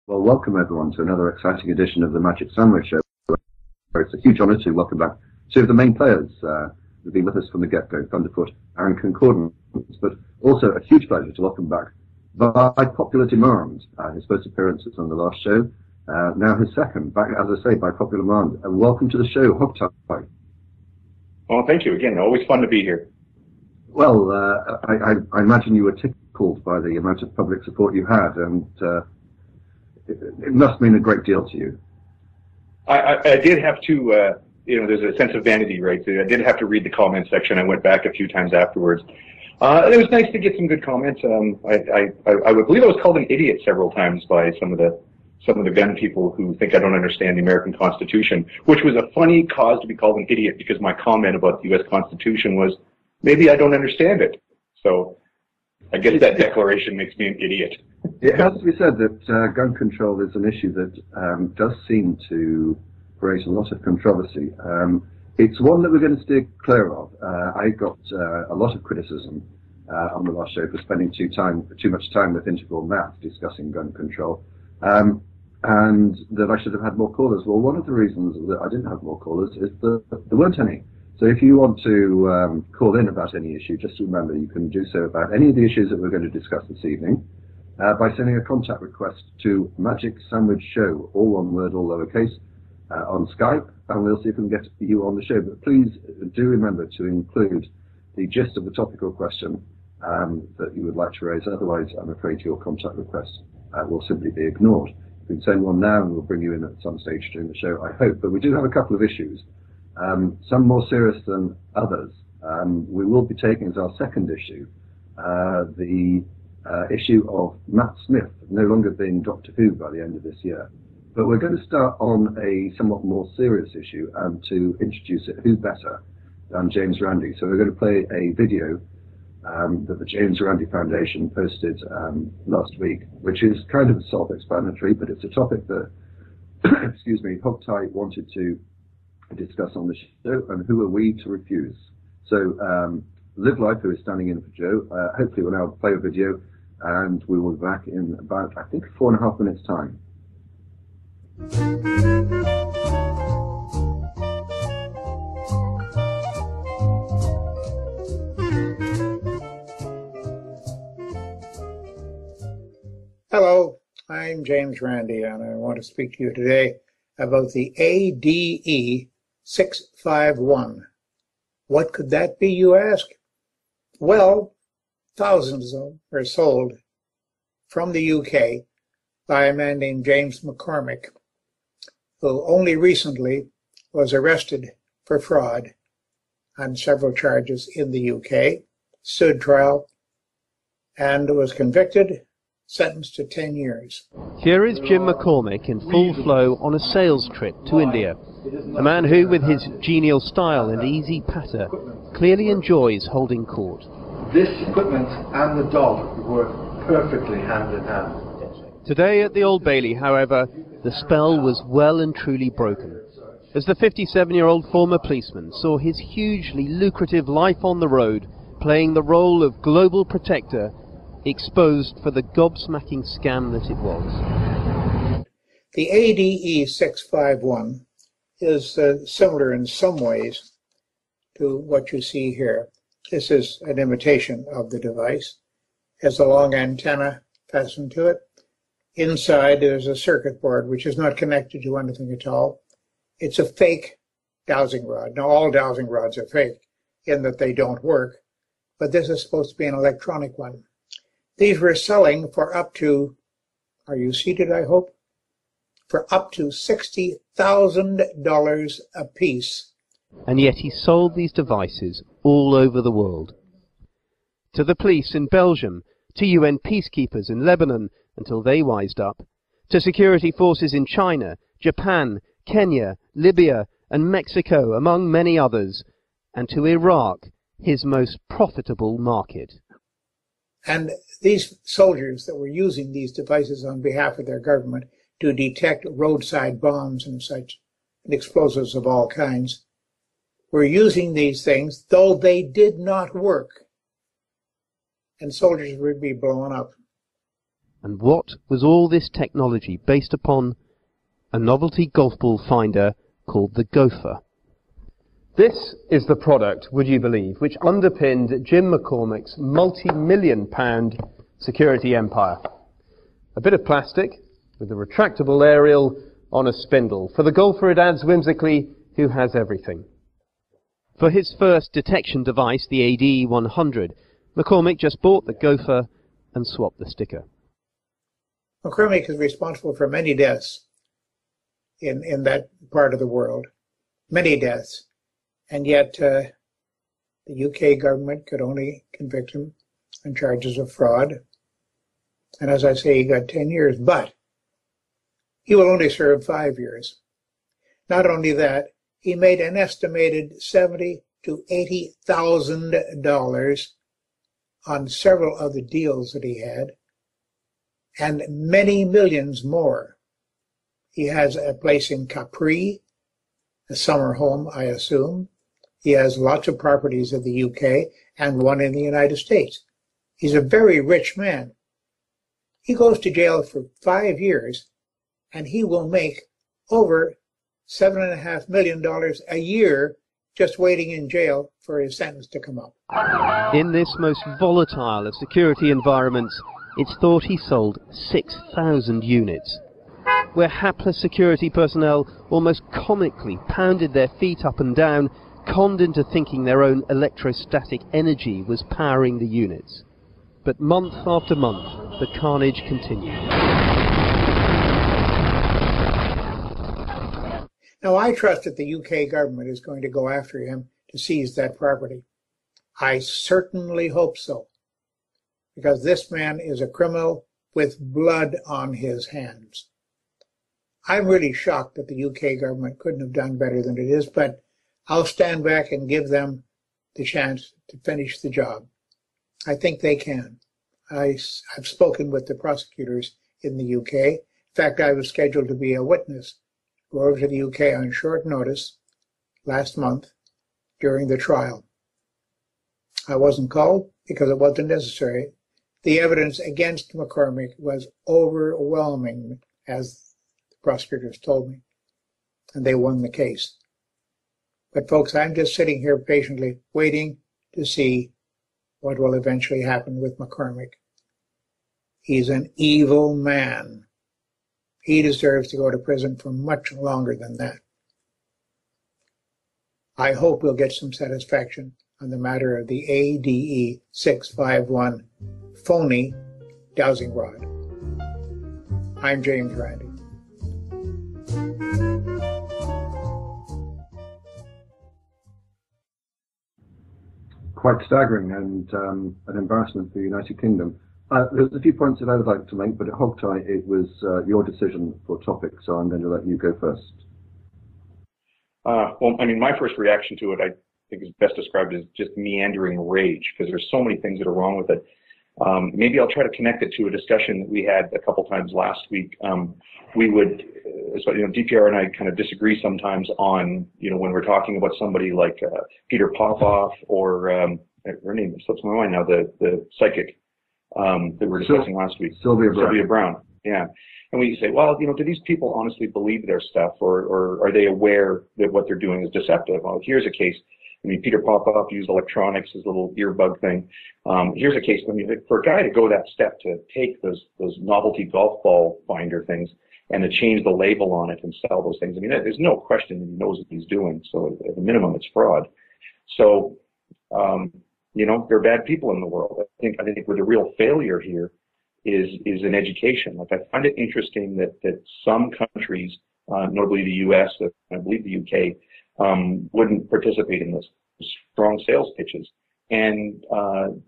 Well, welcome everyone to another exciting edition of the Magic Sandwich Show. It's a huge honour to welcome back two of the main players who've been with us from the get-go, Thunderfoot and Concordance, but also a huge pleasure to welcome back by popular demand. His first appearance was on the last show, now his second, back, as I say, by popular demand. And welcome to the show, HogTie. Oh, thank you again. Always fun to be here. Well, I imagine you were tickled by the amount of public support you had, and it must mean a great deal to you. I did have to, there's a sense of vanity, right? So I did have to read the comment section. I went back a few times afterwards. It was nice to get some good comments. I would believe I was called an idiot several times by some of the gun people who think I don't understand the American Constitution, which was a funny cause to be called an idiot because my comment about the U.S. Constitution was, maybe I don't understand it. So I guess that declaration makes me an idiot. It has to be said that gun control is an issue that does seem to raise a lot of controversy. It's one that we're going to steer clear of. I got a lot of criticism on the last show for spending too much time with integral math discussing gun control, and that I should have had more callers. Well, one of the reasons that I didn't have more callers is that there weren't any. So if you want to call in about any issue, just remember you can do so about any of the issues that we're going to discuss this evening by sending a contact request to Magic Sandwich Show, all one word, all lowercase, on Skype, and we'll see if we can get you on the show. But please do remember to include the gist of the topical question that you would like to raise. Otherwise, I'm afraid your contact request will simply be ignored. You can send one now and we'll bring you in at some stage during the show, I hope. But we do have a couple of issues. Some more serious than others. We will be taking as our second issue the issue of Matt Smith no longer being Doctor Who by the end of this year. But we're going to start on a somewhat more serious issue, and to introduce it, who better than James Randi. So we're going to play a video that the James Randi Foundation posted last week, which is kind of self-explanatory, but it's a topic that, excuse me, HogTie wanted to discuss on the show, and who are we to refuse? So Live Life, who is standing in for Joe, hopefully will now play a video, and we will be back in about, I think, 4.5 minutes time. Hello, I'm James Randi, and I want to speak to you today about the ADE651. What could that be, you ask? Well, thousands of them are sold from the UK by a man named James McCormick, who only recently was arrested for fraud on several charges in the UK, stood trial, and was convicted, sentenced to 10 years. Here is Jim McCormick in full flow on a sales trip to India. A man who, with his genial style and easy patter, clearly enjoys holding court. This equipment and the dog work perfectly hand in hand. Today at the Old Bailey, however, the spell was well and truly broken, as the 57-year-old former policeman saw his hugely lucrative life on the road, playing the role of global protector, exposed for the gobsmacking scam that it was. The ADE651 is similar in some ways to what you see here. This is an imitation of the device. It has a long antenna fastened to it. Inside there's a circuit board which is not connected to anything at all. It's a fake dowsing rod. Now, all dowsing rods are fake in that they don't work, but this is supposed to be an electronic one. These were selling for up to, are you seated, I hope? For up to $60,000 a piece. And yet he sold these devices all over the world. To the police in Belgium, to UN peacekeepers in Lebanon until they wised up, to security forces in China, Japan, Kenya, Libya and Mexico, among many others, and to Iraq, his most profitable market. And these soldiers that were using these devices on behalf of their government to detect roadside bombs and such, and explosives of all kinds, were using these things, though they did not work. And soldiers would be blown up. And what was all this technology based upon? A novelty golf ball finder called the Gopher. This is the product, would you believe, which underpinned Jim McCormick's multi-million-pound security empire. A bit of plastic with a retractable aerial on a spindle. For the golfer it adds whimsically, who has everything. For his first detection device, the ADE100, McCormick just bought the Gopher and swapped the sticker. McCormick is responsible for many deaths in that part of the world. Many deaths. And yet the UK government could only convict him on charges of fraud. And as I say, he got 10 years, but he will only serve 5 years. Not only that, he made an estimated $70,000 to $80,000 on several of the deals that he had, and many millions more. He has a place in Capri, a summer home, I assume. He has lots of properties in the UK and one in the United States. He's a very rich man. He goes to jail for 5 years, and he will make over $7.5 million a year just waiting in jail for his sentence to come up. In this most volatile of security environments, it's thought he sold 6,000 units, where hapless security personnel almost comically pounded their feet up and down, conned into thinking their own electrostatic energy was powering the units. But month after month, the carnage continued. Now, I trust that the UK government is going to go after him to seize that property. I certainly hope so, because this man is a criminal with blood on his hands. I'm really shocked that the UK government couldn't have done better than it is, but I'll stand back and give them the chance to finish the job. I think they can. I've spoken with the prosecutors in the UK. In fact, I was scheduled to be a witness, go over to the UK on short notice last month during the trial. I wasn't called because it wasn't necessary. The evidence against McCormick was overwhelming, as the prosecutors told me, and they won the case. But folks, I'm just sitting here patiently waiting to see what will eventually happen with McCormick. He's an evil man. He deserves to go to prison for much longer than that. I hope we'll get some satisfaction on the matter of the ADE651 phony dowsing rod. I'm James Randi. Quite staggering and an embarrassment for the United Kingdom. There's a few points that I would like to make, but at HogTie it was your decision for topic, so I'm going to let you go first. Well, I mean, my first reaction to it, I think is best described as just meandering rage, because there's so many things that are wrong with it. Maybe I'll try to connect it to a discussion that we had a couple times last week. We would, DPR and I kind of disagree sometimes on, when we're talking about somebody like Peter Popoff or her name slips my mind now, the psychic that we were discussing last week, Sylvia Brown. Yeah. And we say, well, do these people honestly believe their stuff, or are they aware that what they're doing is deceptive? Well, here's a case. I mean, Peter Popoff used electronics, his little earbug thing. Here's a case. I mean, for a guy to go that step to take those novelty golf ball finder things and to change the label on it and sell those things, I mean, there's no question that he knows what he's doing. So at the minimum, it's fraud. So, there are bad people in the world. I think where the real failure here is in education. Like, I find it interesting that some countries, notably the U.S., I believe the UK, wouldn't participate in this strong sales pitches. And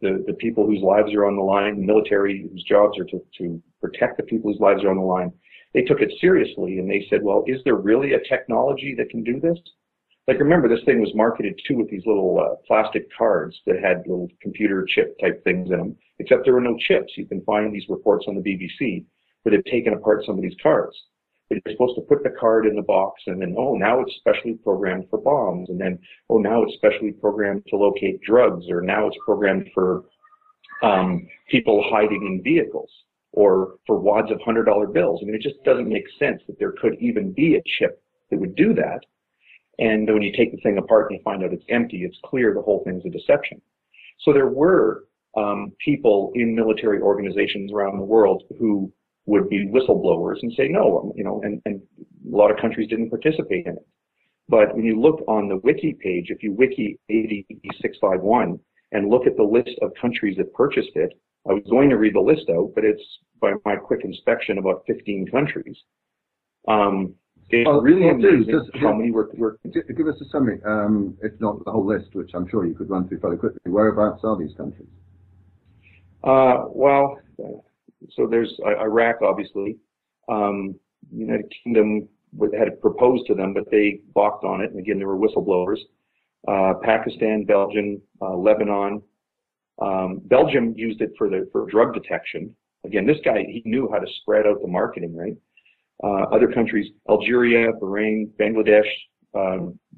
the people whose lives are on the line, the military whose jobs are to protect the people whose lives are on the line, they took it seriously and they said, well, is there really a technology that can do this? Like, remember, this thing was marketed too with these little plastic cards that had little computer chip type things in them, except there were no chips. You can find these reports on the BBC where they've taken apart some of these cards. But you're supposed to put the card in the box, and then, now it's specially programmed for bombs, and then, now it's specially programmed to locate drugs, or now it's programmed for people hiding in vehicles. or for wads of $100 bills. I mean, it just doesn't make sense that there could even be a chip that would do that. And when you take the thing apart and you find out it's empty, it's clear the whole thing's a deception. So there were people in military organizations around the world who would be whistleblowers and say no, and a lot of countries didn't participate in it. But when you look on the wiki page, if you wiki ADE651 and look at the list of countries that purchased it, I was going to read the list out, but it's, by my quick inspection, about 15 countries. It's really amazing how many were. Give us a summary, if not the whole list, which I'm sure you could run through fairly quickly. Whereabouts are these countries? Well, so there's Iraq, obviously. United Kingdom had proposed to them, but they balked on it. And again, there were whistleblowers. Pakistan, Belgium, Lebanon. Belgium used it for drug detection. Again, this guy, he knew how to spread out the marketing, right? Other countries: Algeria, Bahrain, Bangladesh,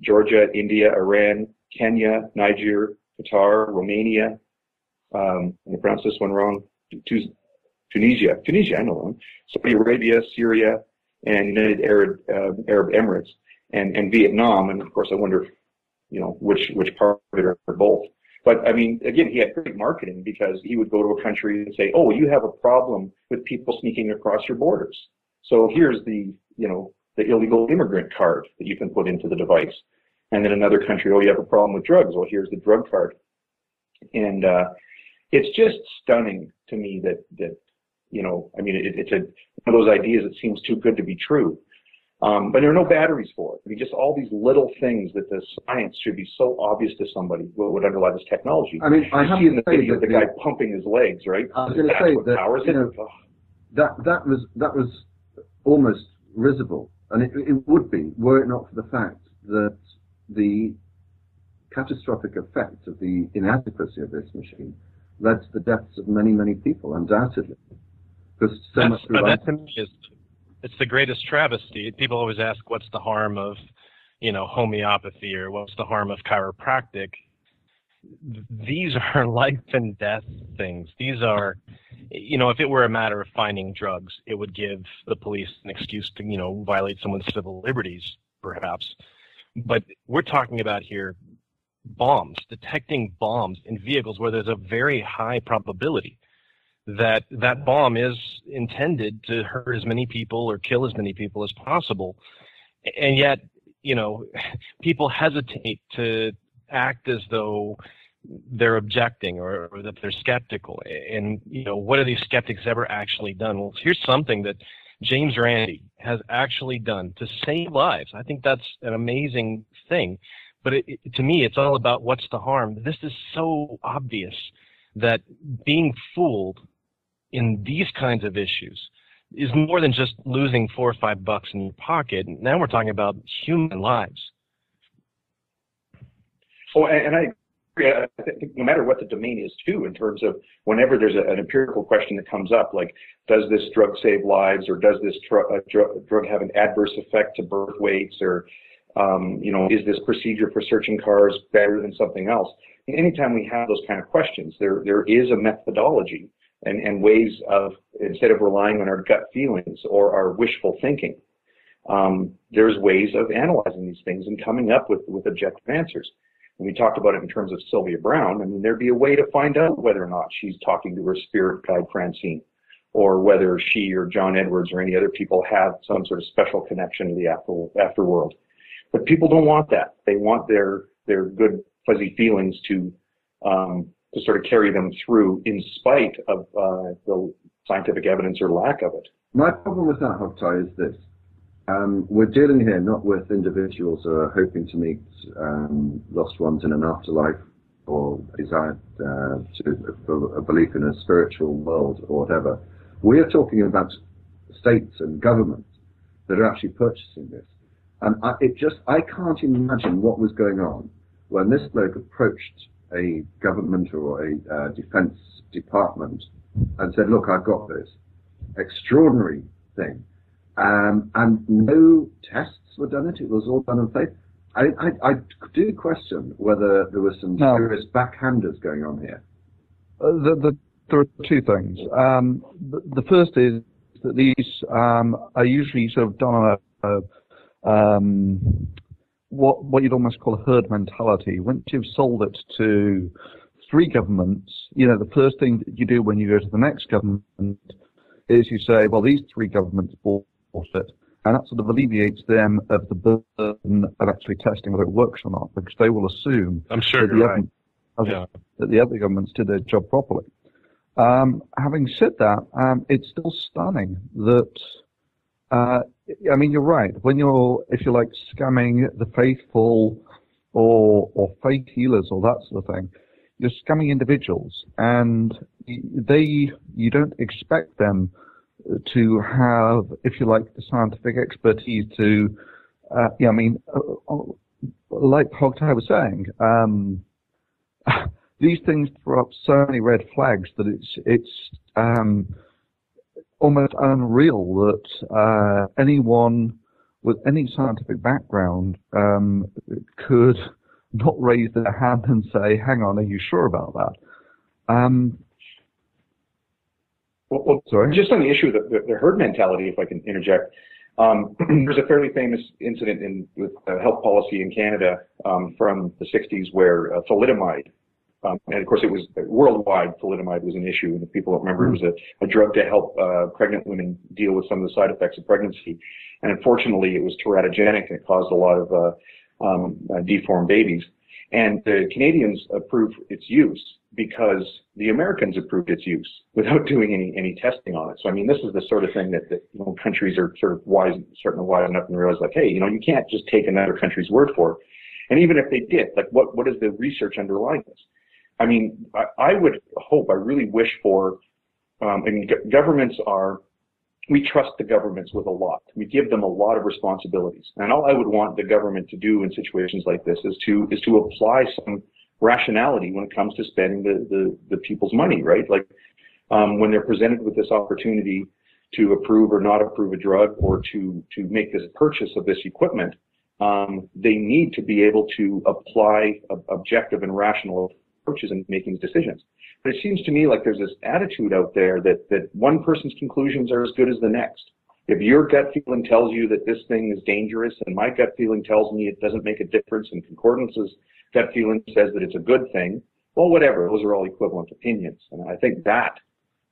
Georgia, India, Iran, Kenya, Niger, Qatar, Romania. I pronounced this one wrong. Tunisia, I know one. Saudi Arabia, Syria, and United Arab Emirates, and Vietnam. And of course, I wonder, which part of it are both. But I mean, again, he had great marketing because he would go to a country and say, "Oh, you have a problem with people sneaking across your borders. So here's the illegal immigrant card that you can put into the device." And then another country, "Oh, you have a problem with drugs. Well, here's the drug card." And it's just stunning to me that I mean, it's one of those ideas that seems too good to be true. But there are no batteries for it. I mean, just all these little things that the science should be so obvious to somebody what would underlie this technology. I mean, I have in the video the guy pumping his legs, right? I was going to say that that was almost risible, and it would be were it not for the fact that the catastrophic effect of the inadequacy of this machine led to the deaths of many, many people, undoubtedly. Because that to me is, it's the greatest travesty. People always ask, what's the harm of, homeopathy, or what's the harm of chiropractic? These are life and death things. These are, if it were a matter of finding drugs, it would give the police an excuse to, violate someone's civil liberties, perhaps. But we're talking about here bombs, detecting bombs in vehicles where there's a very high probability that that bomb is intended to hurt as many people or kill as many people as possible. And yet, people hesitate to act as though they're objecting or that they're skeptical. And, what have these skeptics ever actually done? Well, here's something that James Randi has actually done to save lives. I think that's an amazing thing. But to me, it's all about what's the harm. This is so obvious that being fooled in these kinds of issues is more than just losing $4 or $5 in your pocket. Now we're talking about human lives. Oh, and I agree. I think no matter what the domain is, too, in terms of whenever there's an empirical question that comes up, like, does this drug save lives, or does this drug have an adverse effect to birth weights, or is this procedure for searching cars better than something else? Anytime we have those kind of questions, there is a methodology and ways of, instead of relying on our gut feelings or our wishful thinking, there's ways of analyzing these things and coming up with objective answers. And we talked about it in terms of Sylvia Brown. I mean, there'd be a way to find out whether or not she's talking to her spirit guide Francine, or whether she or John Edwards or any other people have some sort of special connection to the afterworld. But people don't want that. They want their good fuzzy feelings to sort of carry them through in spite of the scientific evidence or lack of it. My problem with that, HogTie, is this. We're dealing here not with individuals who are hoping to meet lost ones in an afterlife, or desire for a belief in a spiritual world or whatever. We are talking about states and governments that are actually purchasing this. And I can't imagine what was going on when this bloke approached a government or a defense department and said, look, I've got this extraordinary thing. And no tests were done. It was all done on faith. I do question whether there were some serious backhanders going on here. there are two things. The first is that these are usually sort of done on what you'd almost call a herd mentality. Once you've sold it to three governments, the first thing that you do when you go to the next government is you say, well, these three governments bought it. And that sort of alleviates them of the burden of actually testing whether it works or not, because they will assume I'm sure that that the other governments did their job properly. Having said that, it's still stunning that, I mean, you're right. When you're, if you like, scamming the faithful or fake healers or that sort of thing, you're scamming individuals, and you don't expect them to have, if you like, the scientific expertise to, I mean, like HogTie was saying, these things throw up so many red flags that it's almost unreal that anyone with any scientific background could not raise their hand and say, hang on, are you sure about that? Well, sorry? Just on the issue of the herd mentality, if I can interject, there's a fairly famous incident with health policy in Canada from the 60s where thalidomide, and of course it was worldwide, thalidomide was an issue, and if people don't remember, it was a drug to help pregnant women deal with some of the side effects of pregnancy. And unfortunately, it was teratogenic, and it caused a lot of deformed babies. And the Canadians approved its use because the Americans approved its use without doing any testing on it. So I mean, this is the sort of thing that countries are sort of starting to wisen up and realize, like, hey, you can't just take another country's word for it. And even if they did, like, what is the research underlying this? I mean, I would hope, I really wish for, governments we trust the governments with a lot. We give them a lot of responsibilities. And all I would want the government to do in situations like this is to apply some rationality when it comes to spending the people's money, right? Like, when they're presented with this opportunity to approve or not approve a drug or to make this purchase of this equipment, they need to be able to apply objective and rational approaches in making decisions. But it seems to me like there's this attitude out there that one person's conclusions are as good as the next. If your gut feeling tells you that this thing is dangerous and my gut feeling tells me it doesn't make a difference and Concordance's gut feeling says that it's a good thing, well, whatever. Those are all equivalent opinions. And I think that's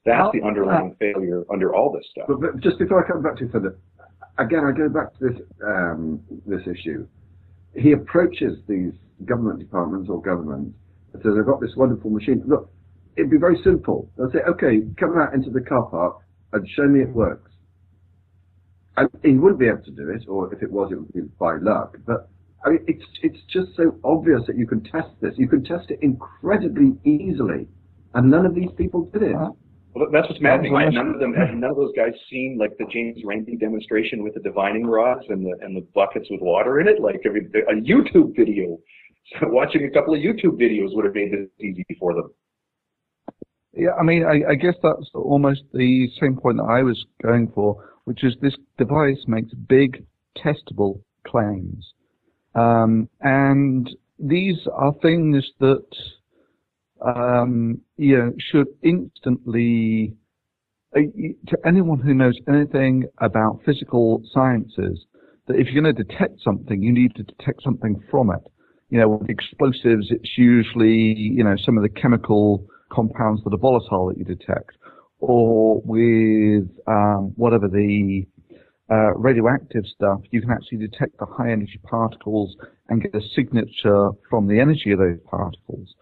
the underlying failure under all this stuff. But just before I come back to you, Philip, again, I go back to this issue. He approaches these government departments or governments and says, I've got this wonderful machine. Look, it'd be very simple. They'll say, okay, come out into the car park and show me it works. And he wouldn't be able to do it, or if it was, it would be by luck. But I mean, it's just so obvious that you can test this. You can test it incredibly easily, and none of these people did it. Well, that's what's maddening. None of those guys seen like the James Randi demonstration with the divining rods and the buckets with water in it. Like, I mean, a YouTube video. So watching a couple of YouTube videos would have made this easy for them. Yeah, I mean, I guess that's almost the same point that I was going for, which is this device makes big, testable claims. And these are things that, should instantly, to anyone who knows anything about physical sciences, that if you're going to detect something, you need to detect something from it. With explosives, it's usually, some of the chemical compounds that are volatile that you detect, or with whatever the radioactive stuff, you can actually detect the high energy particles and get a signature from the energy of those particles.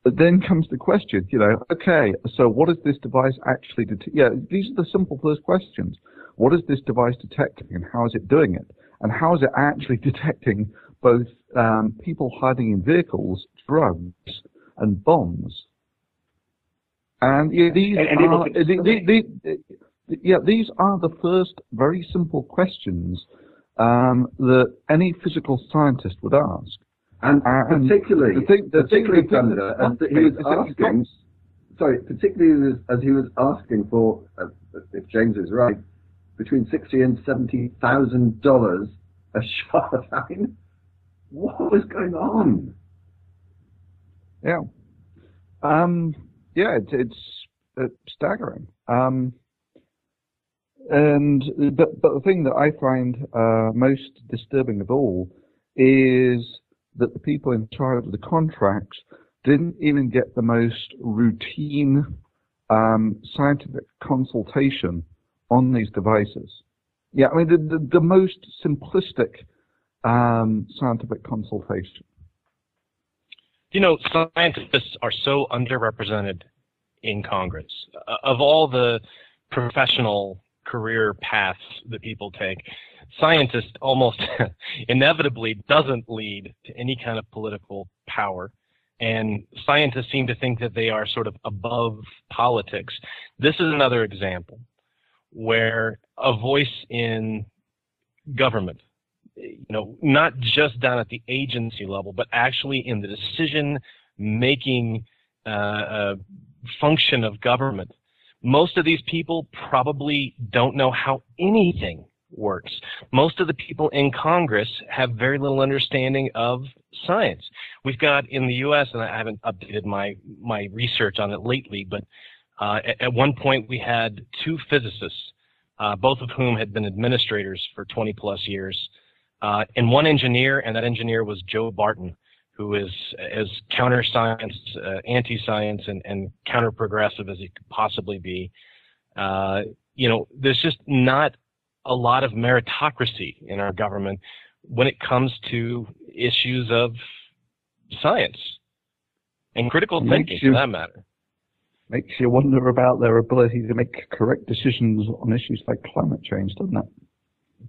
But then comes the question, okay, so what is this device actually detect? Yeah, these are the simple first questions. What is this device detecting, and how is it doing it? And how is it actually detecting both people hiding in vehicles, drugs, and bombs? And these are the first very simple questions that any physical scientist would ask. And particularly as he was asking for, if James is right, between $60,000 and $70,000 a shot. I mean, what was going on? Yeah. Yeah, it's staggering. But the thing that I find most disturbing of all is that the people in charge of the contracts didn't even get the most routine scientific consultation on these devices. Yeah, I mean the most simplistic scientific consultation. You know, scientists are so underrepresented in Congress. Of all the professional career paths that people take, scientists almost inevitably doesn't lead to any kind of political power. And scientists seem to think that they are sort of above politics. This is another example where a voice in government, you know, not just down at the agency level, but actually in the decision-making function of government. Most of these people probably don't know how anything works. Most of the people in Congress have very little understanding of science. We've got in the U.S., and I haven't updated my research on it lately, but at one point we had two physicists, both of whom had been administrators for 20 plus years, and one engineer, and that engineer was Joe Barton, who is as counter-science, anti-science, and counter-progressive as he could possibly be. You know, there's just not a lot of meritocracy in our government when it comes to issues of science and critical thinking, for that matter. Makes you wonder about their ability to make correct decisions on issues like climate change, doesn't it?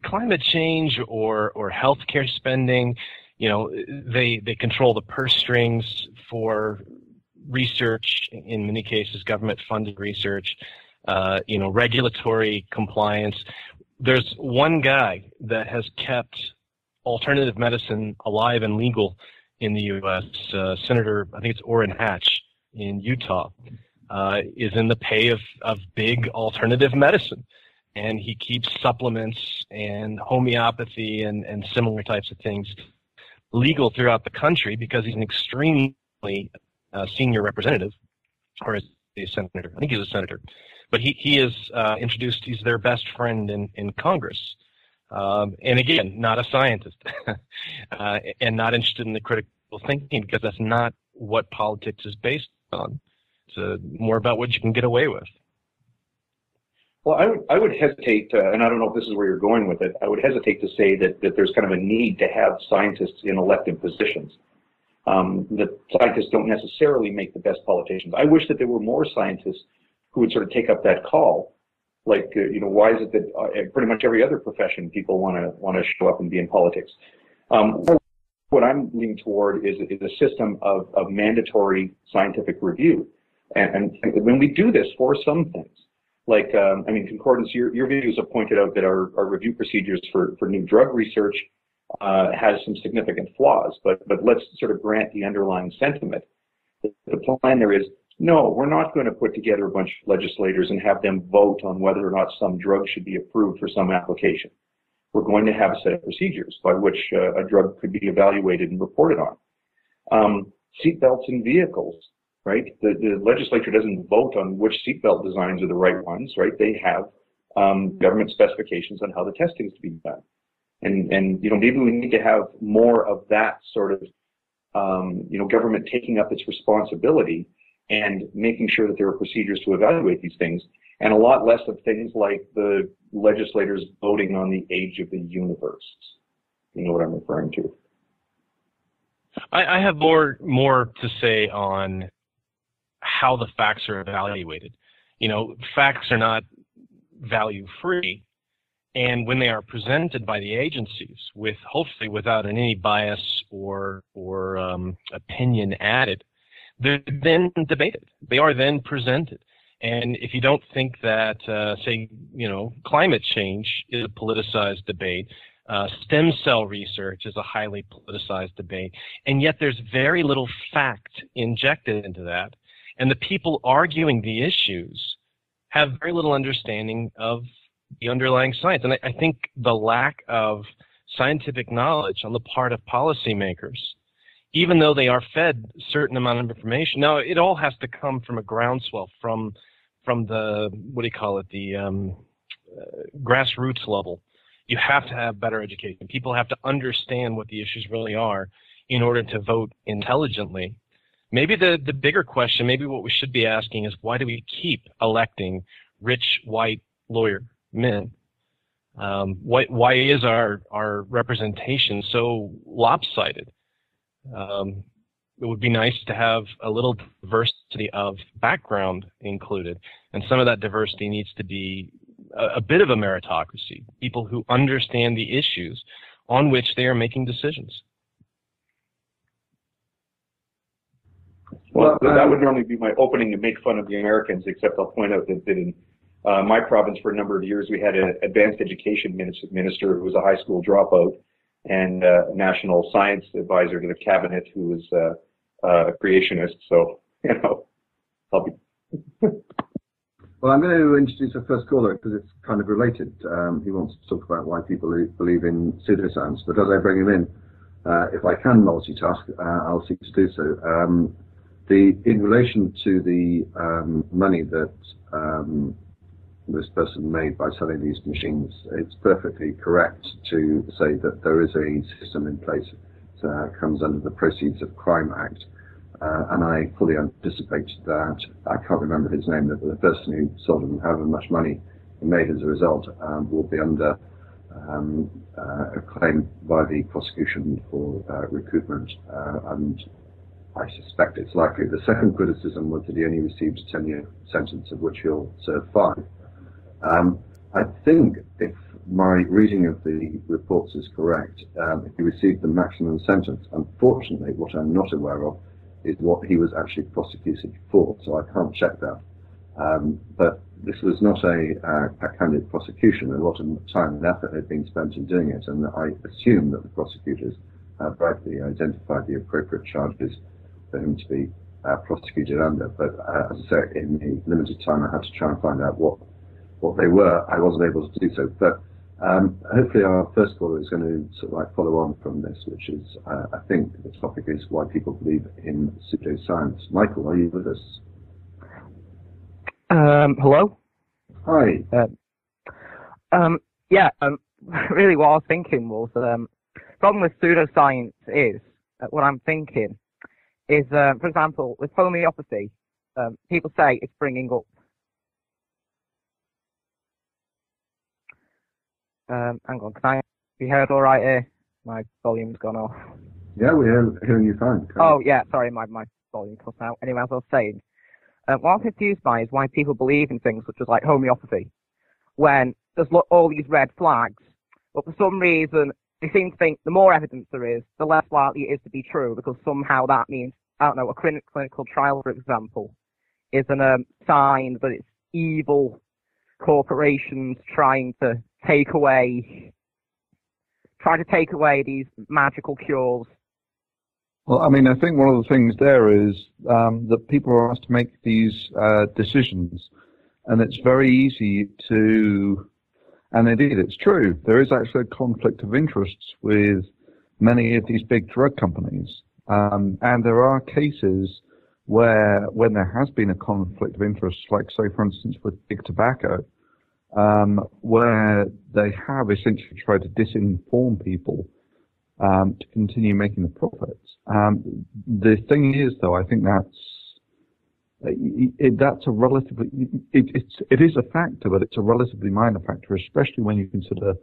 Climate change or healthcare spending. You know, they control the purse strings for research, in many cases government-funded research, you know, regulatory compliance. There's one guy that has kept alternative medicine alive and legal in the U.S., Senator, I think it's Orrin Hatch in Utah, is in the pay of big alternative medicine. And he keeps supplements and homeopathy and similar types of things legal throughout the country because he's an extremely senior representative, or is he a senator? I think he's a senator. But he is introduced, he's their best friend in Congress. And again, not a scientist and not interested in the critical thinking because that's not what politics is based on. It's more about what you can get away with. Well, I would hesitate, and I don't know if this is where you're going with it, I would hesitate to say that there's kind of a need to have scientists in elected positions. That scientists don't necessarily make the best politicians. I wish that there were more scientists who would sort of take up that call. Like, you know, why is it that pretty much every other profession people want to show up and be in politics? What I'm leaning toward is a system of mandatory scientific review. And when we do this for some things, like, I mean, Concordance, your videos have pointed out that our review procedures for new drug research has some significant flaws, but let's sort of grant the underlying sentiment. The plan there is, no, we're not going to put together a bunch of legislators and have them vote on whether or not some drug should be approved for some application. We're going to have a set of procedures by which a drug could be evaluated and reported on. Seatbelts in vehicles, right? The legislature doesn't vote on which seatbelt designs are the right ones, right? They have government specifications on how the testing is to be done. And you know, maybe we need to have more of that sort of, you know, government taking up its responsibility and making sure that there are procedures to evaluate these things, and a lot less of things like the legislators voting on the age of the universe. You know what I'm referring to. I have more to say on how the facts are evaluated. You know, facts are not value-free, and when they are presented by the agencies, with hopefully without any bias or opinion added, they're then debated. They are then presented. And if you don't think that, say, you know, climate change is a politicized debate, stem cell research is a highly politicized debate, and yet there's very little fact injected into that, and the people arguing the issues have very little understanding of the underlying science. And I think the lack of scientific knowledge on the part of policymakers even though they are fed a certain amount of information. Now, it all has to come from a groundswell, from the, what do you call it, the grassroots level. You have to have better education. People have to understand what the issues really are in order to vote intelligently. Maybe the bigger question, maybe what we should be asking is, why do we keep electing rich, white lawyer men? Why is our representation so lopsided? It would be nice to have a little diversity of background included, and some of that diversity needs to be a bit of a meritocracy, people who understand the issues on which they are making decisions. Well, that would normally be my opening to make fun of the Americans, except I'll point out that in my province for a number of years we had an advanced education minister who was a high school dropout, and a national science advisor to the cabinet who was a creationist. So, you know, I'll be... Well, I'm going to introduce our first caller because it's kind of related. He wants to talk about why people believe in pseudoscience. But as I bring him in, if I can multitask, I'll seek to do so. In relation to the money that this person made by selling these machines, it's perfectly correct to say that there is a system in place that comes under the Proceeds of Crime Act. And I fully anticipate that, I can't remember his name, that the person who sold him however much money he made as a result will be under a claim by the prosecution for recoupment, and I suspect it's likely. The second criticism was that he only received a 10-year sentence, of which he'll serve 5. I think if my reading of the reports is correct, if he received the maximum sentence, unfortunately what I'm not aware of is what he was actually prosecuted for, so I can't check that. But this was not a candid prosecution. A lot of time and effort had been spent in doing it, and I assume that the prosecutors have rightly identified the appropriate charges for him to be prosecuted under. But as I say, in the limited time I had to try and find out what they were, I wasn't able to do so. But hopefully our first caller is going to sort of like follow on from this, which is, I think the topic is why people believe in pseudoscience. Michael, are you with us? Hello? Hi. Really what I was thinking was, problem with pseudoscience is, what I'm thinking is, for example, with homeopathy, people say it's bringing up hang on, can I be heard all right here? My volume's gone off. Yeah, we're hearing you fine. Oh, yeah, sorry, my volume cut out. Anyway, as I was saying, what I'm confused by is why people believe in things such as like homeopathy, when there's all these red flags, but for some reason they seem to think the more evidence there is, the less likely it is to be true, because somehow that means, I don't know, a clinical trial, for example, is a sign that it's evil corporations trying to take away these magical cures. Well, I mean, I think one of the things there is that people are asked to make these decisions, and it's very easy to, and indeed it's true, there is actually a conflict of interests with many of these big drug companies, and there are cases where, when there has been a conflict of interest, like say for instance with big tobacco, where they have essentially tried to disinform people to continue making the profits. The thing is, though, I think that's a relatively, it is a factor, but it's a relatively minor factor, especially when you consider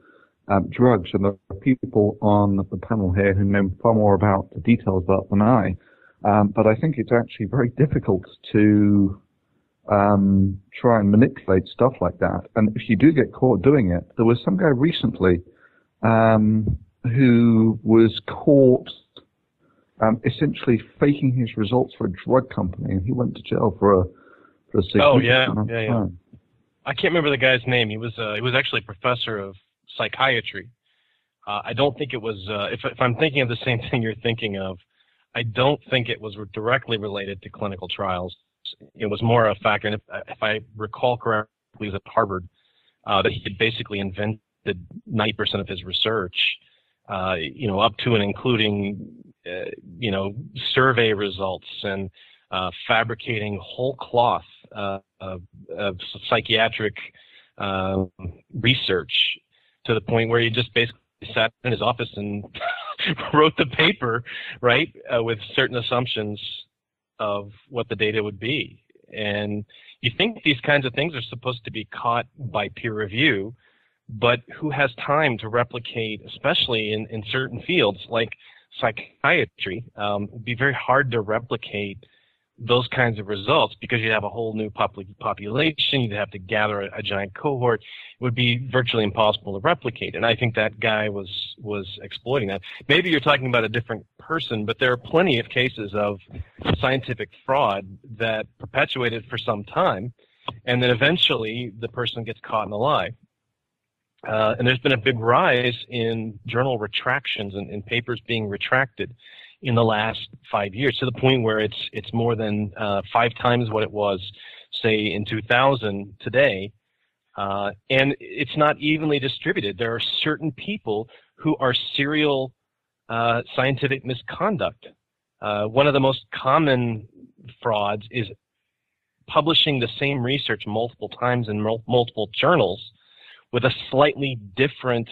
drugs. And there are people on the panel here who know far more about the details of that than I. But I think it's actually very difficult to try and manipulate stuff like that. And if you do get caught doing it, there was some guy recently who was caught essentially faking his results for a drug company, and he went to jail for a significant amount of time. I can't remember the guy's name. He was actually a professor of psychiatry. I don't think it was. If I'm thinking of the same thing you're thinking of, I don't think it was directly related to clinical trials. It was more a factor, and if I recall correctly, he was at Harvard, that he had basically invented 90% of his research, up to and including you know, survey results and fabricating whole cloth of psychiatric research to the point where he just basically sat in his office and wrote the paper, right, with certain assumptions of what the data would be. And you think these kinds of things are supposed to be caught by peer review, but who has time to replicate, especially in certain fields like psychiatry? It would be very hard to replicate those kinds of results because you'd have a whole new population, you'd have to gather a giant cohort. It would be virtually impossible to replicate. And I think that guy was exploiting that. Maybe you're talking about a different person, but there are plenty of cases of scientific fraud that perpetuated for some time, and then eventually the person gets caught in a lie. And there's been a big rise in journal retractions and papers being retracted in the last 5 years, to the point where it's more than 5 times what it was, say, in 2000 today. And it's not evenly distributed. There are certain people who are serial scientific misconduct. One of the most common frauds is publishing the same research multiple times in multiple journals with a slightly different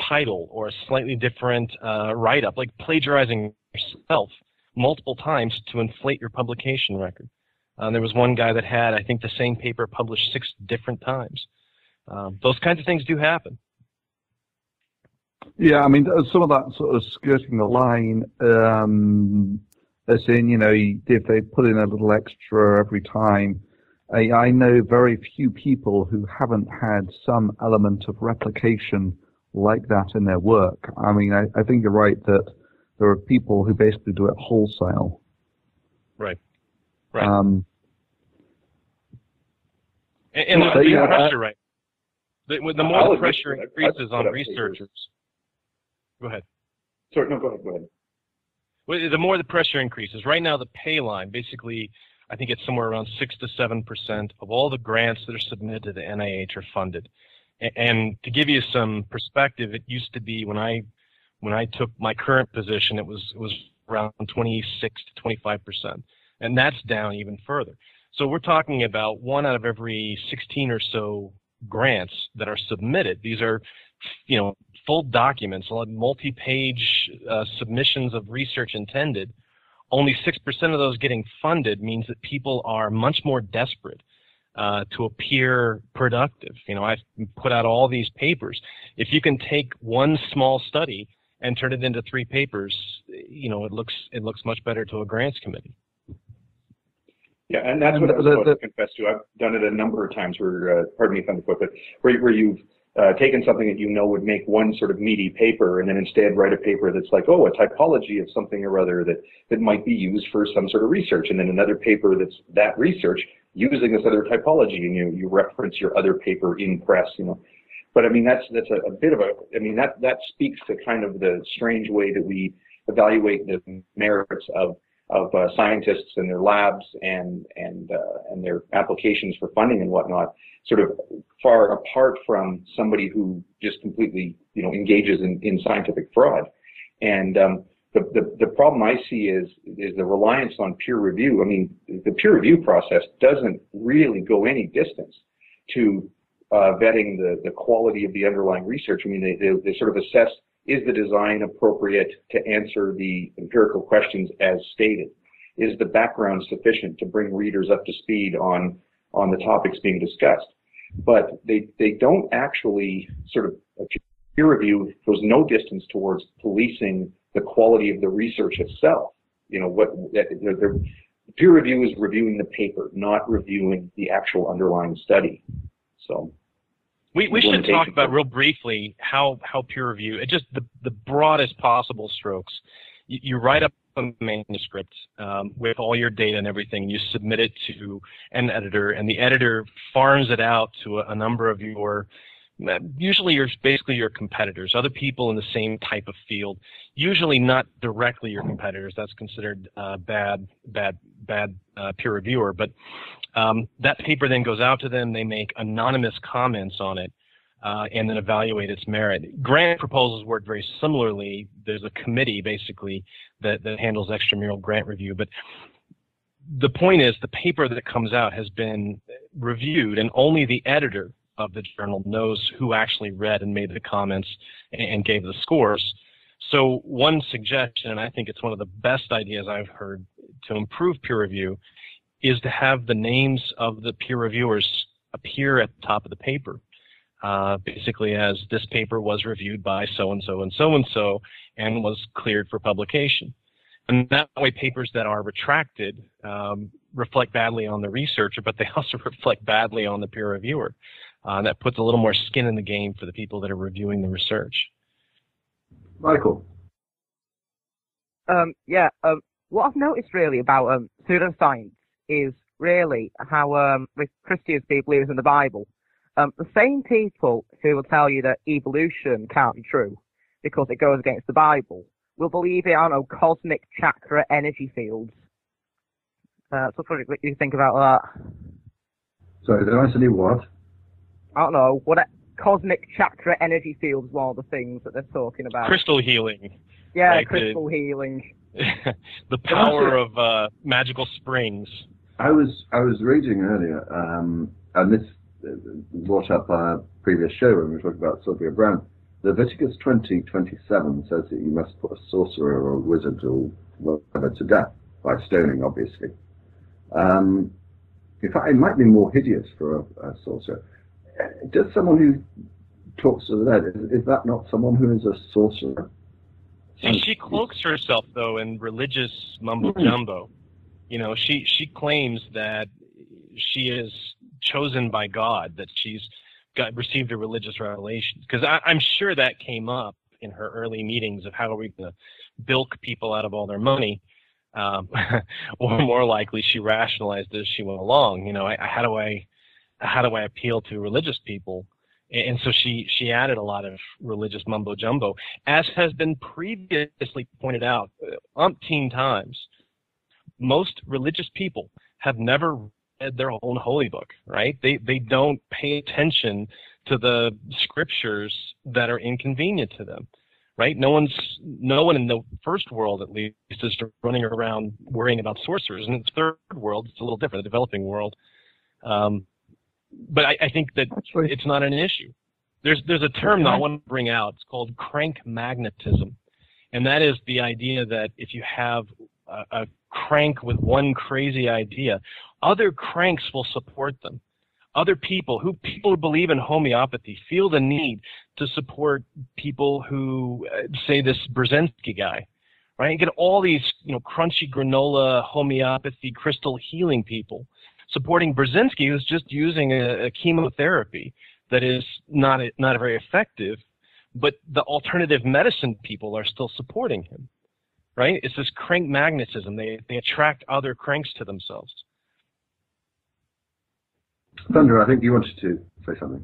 title or a slightly different write-up, like plagiarizing yourself multiple times to inflate your publication record. There was one guy that had, I think, the same paper published 6 different times. Those kinds of things do happen. Yeah, I mean, some of that sort of skirting the line, as in, you know, if they put in a little extra every time. I know very few people who haven't had some element of replication like that in their work. I mean, I think you're right that there are people who basically do it wholesale. Right. Right. And the pressure, right? The more the pressure increases on researchers. Go ahead. Sorry, no, go ahead. Well, the more the pressure increases. Right now, the pay line, basically, I think it's somewhere around 6 to 7% of all the grants that are submitted to the NIH are funded. And to give you some perspective, it used to be when I took my current position, it was around 26 to 25%, and that's down even further. So we're talking about 1 out of every 16 or so grants that are submitted. These are, you know, full documents, multi-page submissions of research intended. Only 6% of those getting funded means that people are much more desperate to appear productive. You know, I've put out all these papers. If you can take one small study and turn it into 3 papers, you know, it looks much better to a grants committee. Yeah, and that's what I was supposed to confess to. I've done it a number of times where, pardon me if I'm quick, but where you've taken something that you know would make one sort of meaty paper and then instead write a paper that's like, oh, a typology of something or other that might be used for some sort of research, and then another paper that's that research using this other typology, and you reference your other paper in press, you know. But I mean, that's a bit of I mean, that speaks to kind of the strange way that we evaluate the merits of scientists and their labs and their applications for funding and whatnot, sort of far apart from somebody who just completely, you know, engages in scientific fraud. And the problem I see is the reliance on peer review. I mean, the peer review process doesn't really go any distance to vetting the quality of the underlying research. I mean, they sort of assess, is the design appropriate to answer the empirical questions as stated? Is the background sufficient to bring readers up to speed on the topics being discussed? But they don't actually sort of, peer review goes no distance towards policing the quality of the research itself. You know, peer review is reviewing the paper, not reviewing the actual underlying study. So. We should talk about real briefly how peer review, just the broadest possible strokes. You write up a manuscript with all your data and everything, and you submit it to an editor, and the editor farms it out to a number of usually basically your competitors, other people in the same type of field, usually not directly your competitors. That's considered bad peer reviewer, but that paper then goes out to them. They make anonymous comments on it. and then evaluate its merit. Grant proposals work very similarly. There's a committee, basically, that handles extramural grant review. But the point is, the paper that comes out has been reviewed, and only the editor of the journal knows who actually read and made the comments and gave the scores. So one suggestion, and I think it's one of the best ideas I've heard to improve peer review, is to have the names of the peer reviewers appear at the top of the paper. Basically as this paper was reviewed by so-and-so and so-and-so and was cleared for publication. And that way papers that are retracted reflect badly on the researcher, but they also reflect badly on the peer reviewer. That puts a little more skin in the game for the people that are reviewing the research. Michael. What I've noticed really about pseudoscience is really how with Christians people believe in the Bible, the same people who will tell you that evolution can't be true because it goes against the Bible will believe in, I don't know, cosmic chakra energy fields. So what do you think about that? Sorry, did I say what? I don't know, cosmic chakra energy fields is one of the things that they're talking about. Crystal healing. Yeah, right? Crystal healing. The power of magical springs. I was reading earlier, and this brought up our previous show when we were talking about Sylvia Brown. Leviticus 20:27 says that you must put a sorcerer or a wizard or whatever to death by stoning, obviously. In fact, it might be more hideous for a sorcerer. Does someone who talks to the dead, is that not someone who is a sorcerer? She cloaks herself, though, in religious mumbo-jumbo. You know, she claims that she is chosen by God, that she's received a religious revelation. Because I'm sure that came up in her early meetings of how are we going to bilk people out of all their money. Or more likely, she rationalized as she went along. You know, how do I appeal to religious people? And so she added a lot of religious mumbo jumbo, as has been previously pointed out umpteen times. Most religious people have never read their own holy book, right? They don't pay attention to the scriptures that are inconvenient to them, right? No one in the first world, at least, is running around worrying about sorcerers. In the third world, it's a little different, the developing world. But I think that it's not an issue. There's a term that I want to bring out. It's called crank magnetism. And that is the idea that if you have a crank with one crazy idea, other cranks will support them. Other people who believe in homeopathy feel the need to support people who, say, this Brzezinski guy, right? You get all these, crunchy granola homeopathy crystal healing people supporting Brzezinski, who's just using a chemotherapy that is not very effective, but the alternative medicine people are still supporting him, right? It's this crank magnetism. They attract other cranks to themselves. Thunder, I think you wanted to say something.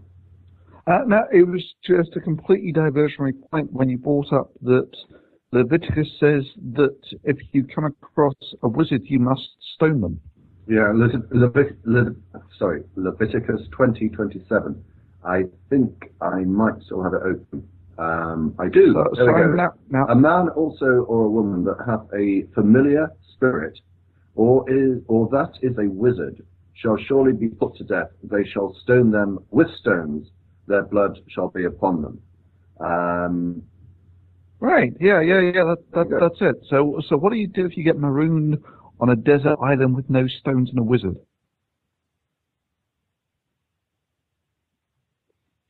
No, it was just a completely diversionary point when you brought up that Leviticus says that if you come across a wizard, you must stone them. Yeah, Leviticus 20:27. I think I might still have it open. I do. There we go. Now, a man also or a woman that hath a familiar spirit, or that is a wizard, shall surely be put to death. They shall stone them with stones. Their blood shall be upon them. Right. Yeah. That's it. So what do you do if you get marooned on a desert island with no stones and a wizard?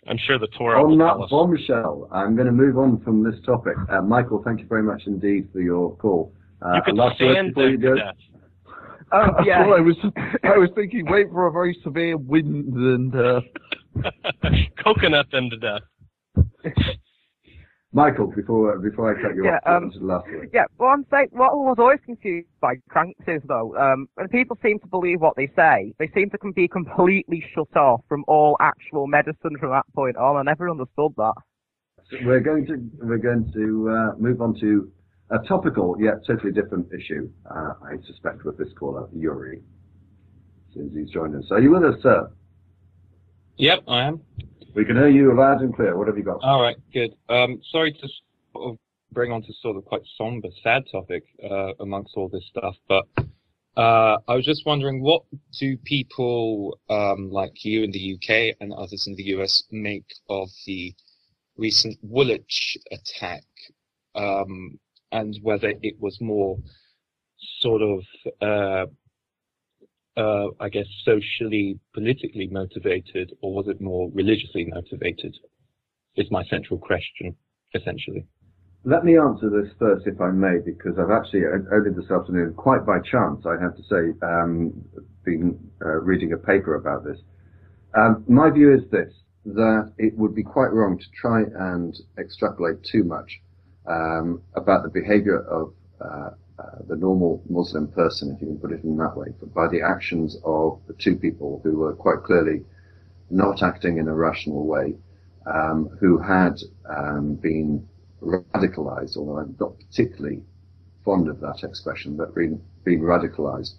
I'm sure the Torah will tell tell us. On that bombshell, I'm going to move on from this topic. Michael, thank you very much indeed for your call. You could stand there to death. Yeah. I was thinking, wait for a very severe wind and coconut them to death. Michael, before I cut you off, to the last word. Yeah, well, I'm saying what I was always confused by cranks is though, when people seem to believe what they say, they seem to be completely shut off from all actual medicine from that point on. I never understood that. So we're going to move on to a topical yet totally different issue. I suspect with this caller, Yuri, since he's joined us. Are you with us, sir? Yep, I am. We can hear you loud and clear. What have you got? All right, good. Sorry to sort of bring on to sort of quite somber, sad topic amongst all this stuff, but I was just wondering, what do people like you in the UK and others in the US make of the recent Woolwich attack, and whether it was more sort of, I guess, socially, politically motivated, or was it more religiously motivated, is my central question, essentially. Let me answer this first, if I may, because I've actually, only this afternoon, quite by chance, I have to say, been reading a paper about this. My view is this, that it would be quite wrong to try and extrapolate too much about the behavior of the normal Muslim person, if you can put it in that way, by the actions of the two people who were quite clearly not acting in a rational way, who had been radicalized, although I'm not particularly fond of that expression, but being radicalized.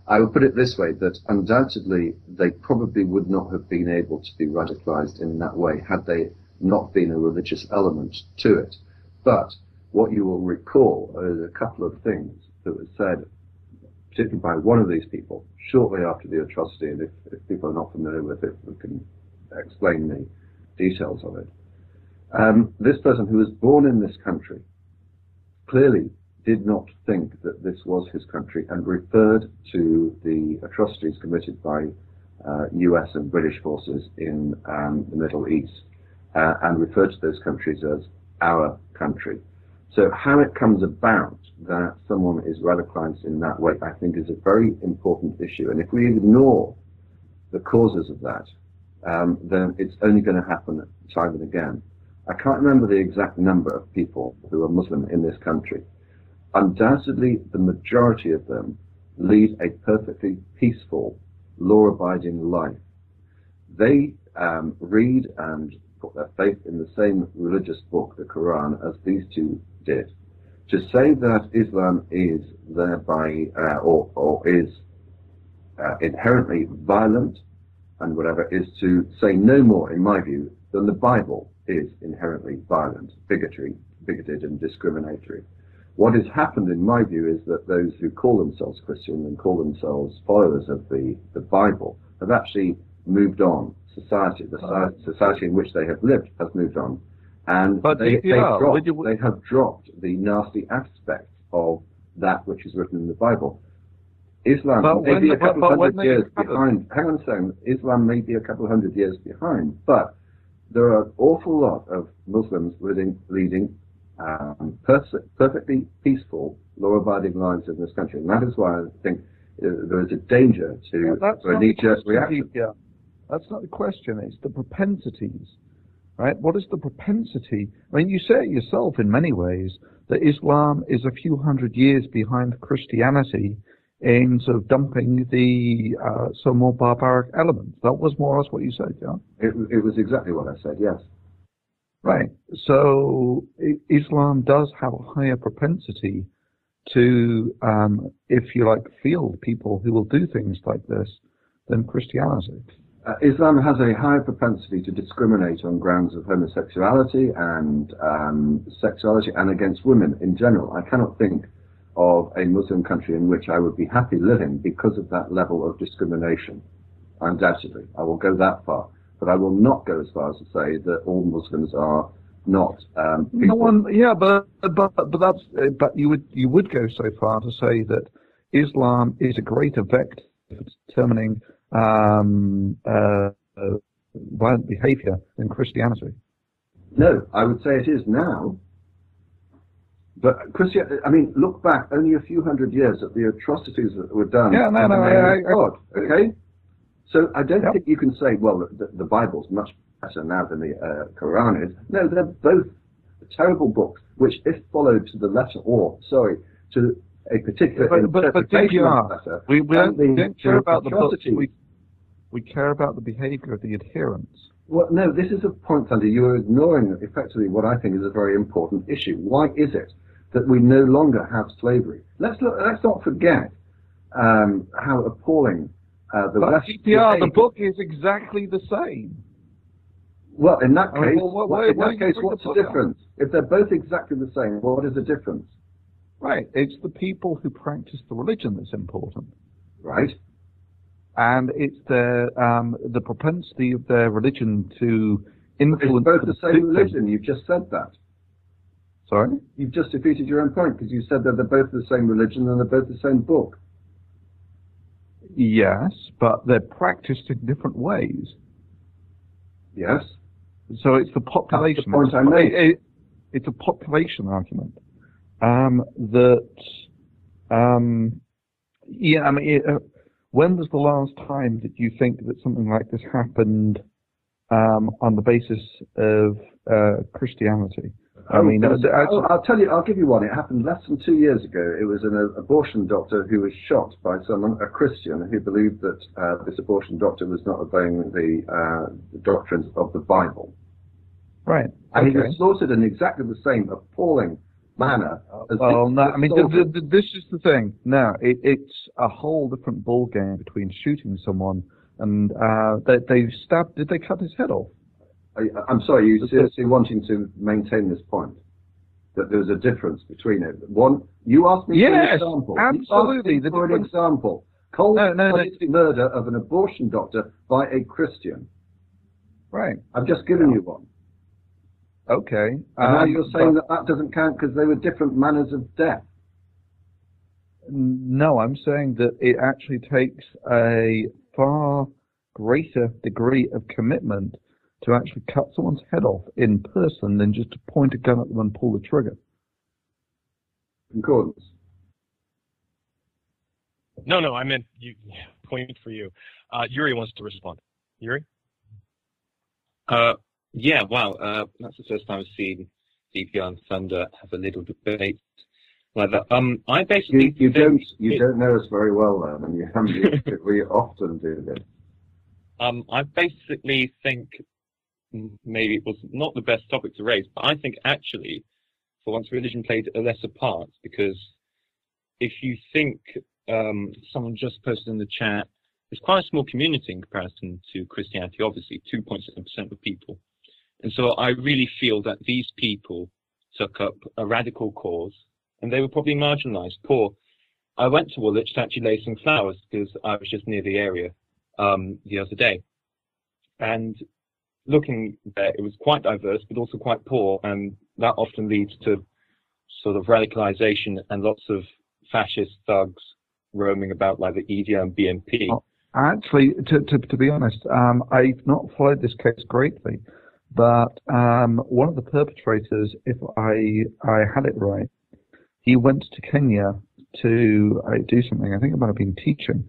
I would put it this way, that undoubtedly they probably would not have been able to be radicalized in that way had they not been a religious element to it. But what you will recall are a couple of things that were said, particularly by one of these people, shortly after the atrocity, and if people are not familiar with it, we can explain the details of it. This person, who was born in this country, clearly did not think that this was his country and referred to the atrocities committed by US and British forces in the Middle East and referred to those countries as our country. So how it comes about that someone is radicalized in that way, I think, is a very important issue. And if we ignore the causes of that, then it's only going to happen time and again. I can't remember the exact number of people who are Muslim in this country. Undoubtedly, the majority of them lead a perfectly peaceful, law-abiding life. They read and put their faith in the same religious book, the Quran, as these two did. To say that Islam is thereby, or is inherently violent and whatever, is to say no more, in my view, than the Bible is inherently violent, bigoted and discriminatory. What has happened, in my view, is that those who call themselves Christian and call themselves followers of the Bible have actually moved on. The society in which they have lived has moved on. And they have dropped the nasty aspects of that which is written in the Bible. Islam may be a couple hundred years behind. Hang on a second. Islam may be a couple hundred years behind, but there are an awful lot of Muslims leading perfectly peaceful, law-abiding lives in this country. And that is why I think there is a danger to a knee-jerk reaction. That's not the question. It's the propensities, right? What is the propensity? I mean, you say it yourself in many ways that Islam is a few hundred years behind Christianity in sort of dumping the some more barbaric elements. That was more or less what you said, yeah? It was exactly what I said, yes. Right. So Islam does have a higher propensity to, if you like, field people who will do things like this than Christianity. Islam has a higher propensity to discriminate on grounds of homosexuality and sexuality and against women in general. I cannot think of a Muslim country in which I would be happy living because of that level of discrimination. Undoubtedly, I will go that far. But I will not go as far as to say that all Muslims are not people. No one, yeah, but you would go so far to say that Islam is a greater vector for determining violent behavior than Christianity. No, I would say it is now. But I mean, look back only a few hundred years at the atrocities that were done. Yeah, God, okay? So I don't think you can say, well, the Bible's much better now than the Quran is. No, they're both terrible books, which, if followed to the letter, to a particular interpretation of the letter, we don't care about the books. We care about the behavior of the adherents. Well, no, this is a point, Sandy. You are ignoring effectively what I think is a very important issue. Why is it that we no longer have slavery? Let's not forget how appalling the West GDPR, the book is exactly the same. Well, in that case, what's the difference? If they're both exactly the same, what is the difference? Right, it's the people who practice the religion that's important. Right. And it's the propensity of their religion to influence. It's both the same religion. You've just said that. Sorry? You've just defeated your own point because you said that they're both the same religion and they're both the same book. Yes, but they're practiced in different ways. Yes. So it's the population. That's the point I made. It's a population argument. When was the last time that you think that something like this happened on the basis of Christianity? I'll tell you. I'll give you one. It happened less than 2 years ago. It was an abortion doctor who was shot by a Christian who believed that this abortion doctor was not obeying the doctrines of the Bible. Right. And he was slaughtered in exactly the same appalling manner. This is the thing. No, it's a whole different ball game between shooting someone and they stabbed. Did they cut his head off? I'm sorry, you seriously wanting to maintain this point? That there's a difference between it. One, you asked me for an example. Absolutely. For an example. Cold-blooded murder of an abortion doctor by a Christian. Right. I've just given you one. Okay. And now you're saying that doesn't count because they were different manners of death. No, I'm saying that it actually takes a far greater degree of commitment to actually cut someone's head off in person than just to point a gun at them and pull the trigger. Concordance. No, I meant point for you. Yuri wants to respond. Yuri? Yeah, wow, that's the first time I've seen DPR and Thunder have a little debate like that. I basically you don't know us very well, then, and you haven't. We often do this. I basically think maybe it was not the best topic to raise, but I think actually, for once, religion played a lesser part, because if you think someone just posted in the chat, it's quite a small community in comparison to Christianity, obviously, 2.7% of people. And so I really feel that these people took up a radical cause, and they were probably marginalized, poor. I went to Woolwich to actually lay some flowers because I was just near the area the other day. And looking there, it was quite diverse, but also quite poor, and that often leads to sort of radicalization and lots of fascist thugs roaming about like the EDO and BNP. Well, actually, to be honest, I've not followed this case greatly, but one of the perpetrators, if I had it right, he went to Kenya to do something. I think it might have been teaching,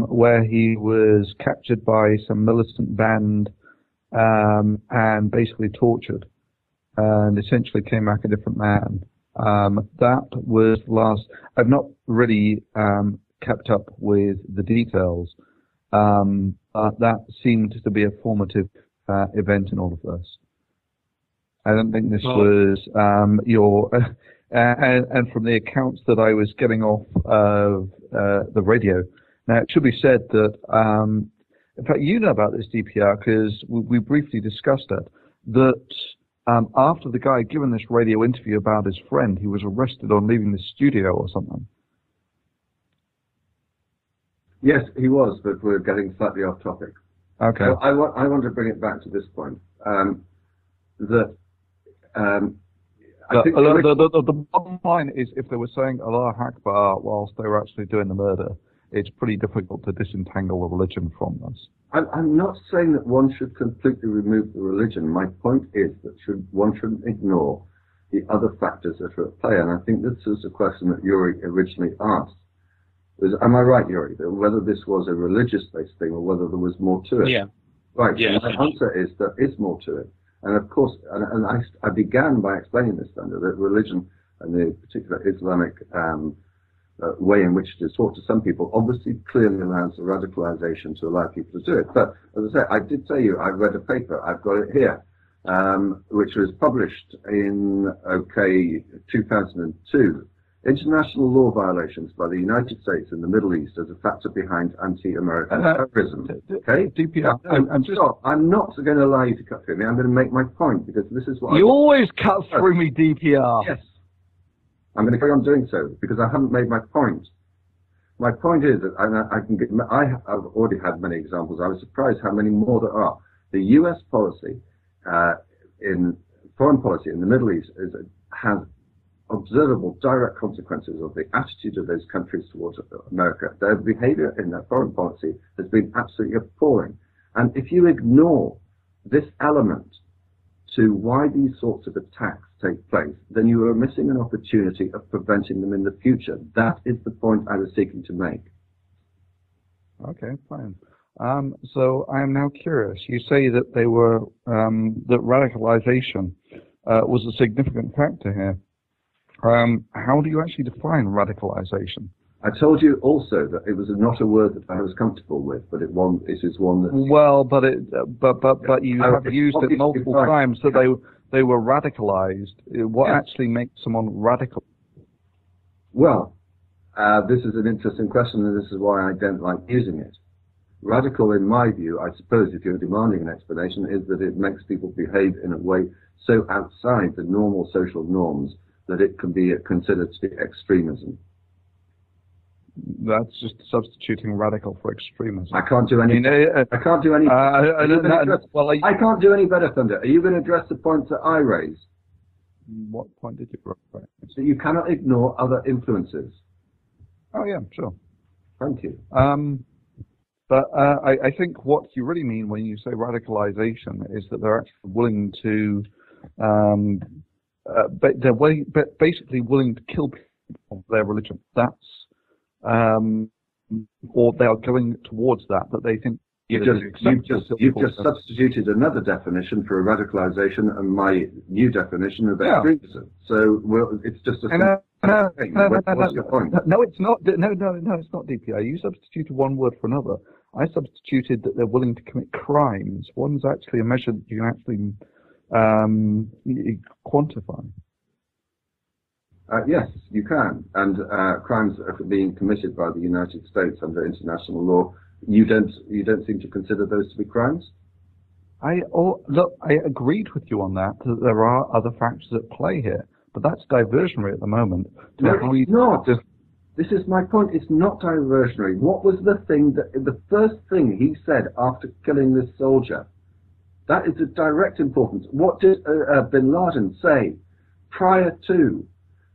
where he was captured by some militant band and basically tortured, and essentially came back a different man. That was the last. I've not really kept up with the details, but that seemed to be a formative event in all of this. I don't think this was your. And from the accounts that I was getting off of the radio, now it should be said that, in fact, you know about this, DPR, because we briefly discussed it, that after the guy had given this radio interview about his friend, he was arrested on leaving the studio or something. Yes, he was, but we're getting slightly off topic. Okay. So I want to bring it back to this point. The bottom line is, if they were saying Allah Akbar whilst they were actually doing the murder, it's pretty difficult to disentangle the religion from this. I'm not saying that one should completely remove the religion. My point is that one shouldn't ignore the other factors that are at play. And I think this is a question that Yuri originally asked. Am I right, Yuri? Whether this was a religious-based thing or whether there was more to it? Yeah. Right. Yeah. My answer is there is more to it. And of course, and I began by explaining this, Thunder, that religion and the particular Islamic way in which it is taught to some people obviously clearly allows the radicalization to allow people to do it. But as I say, I did tell you I read a paper, I've got it here, which was published in 2002 international law violations by the United States in the Middle East as a factor behind anti-American terrorism. Okay? DPR, I'm not going to allow you to cut through me. I'm going to make my point, because this is what you always cut through me, DPR. Yes. I'm going to carry on doing so, because I haven't made my point. My point is that I've already had many examples. I was surprised how many more there are. The U.S. policy in foreign policy in the Middle East has observable direct consequences of the attitude of those countries towards America. Their behavior in their foreign policy has been absolutely appalling. And if you ignore this element to why these sorts of attacks take place, then you are missing an opportunity of preventing them in the future. That is the point I was seeking to make. Okay, fine. So I am now curious. You say that they were that radicalization was a significant factor here. How do you actually define radicalization? I told you also that it was not a word that I was comfortable with, but it is one that. Well, but you have used it multiple times that they were radicalized. What actually makes someone radical? Well, this is an interesting question, and this is why I don't like using it. Radical, in my view, I suppose, if you're demanding an explanation, is that it makes people behave in a way so outside the normal social norms that it can be considered to be extremism. That's just substituting radical for extremism. I can't do any. I can't do any. I can't do any better, Thunder. Are you going to address the points that I raised? What point did you raise? So you cannot ignore other influences. Oh yeah, sure. Thank you. But I think what you really mean when you say radicalization is that they're actually willing to, basically willing to kill people of their religion. That's, or they are going towards that they think. You've just substituted another definition for a radicalization and my new definition of extremism. So it's just a thing. What's your point? No, it's not. No, it's not DPI. You substituted one word for another. I substituted that they're willing to commit crimes. One's actually a measure that you can actually quantify. Yes, you can. And crimes are being committed by the United States under international law. You don't seem to consider those to be crimes? Look, I agreed with you on that there are other factors at play here, but that's diversionary at the moment. No, it's not. This is my point. It's not diversionary. What was the first thing he said after killing this soldier? That is of direct importance. What did bin Laden say prior to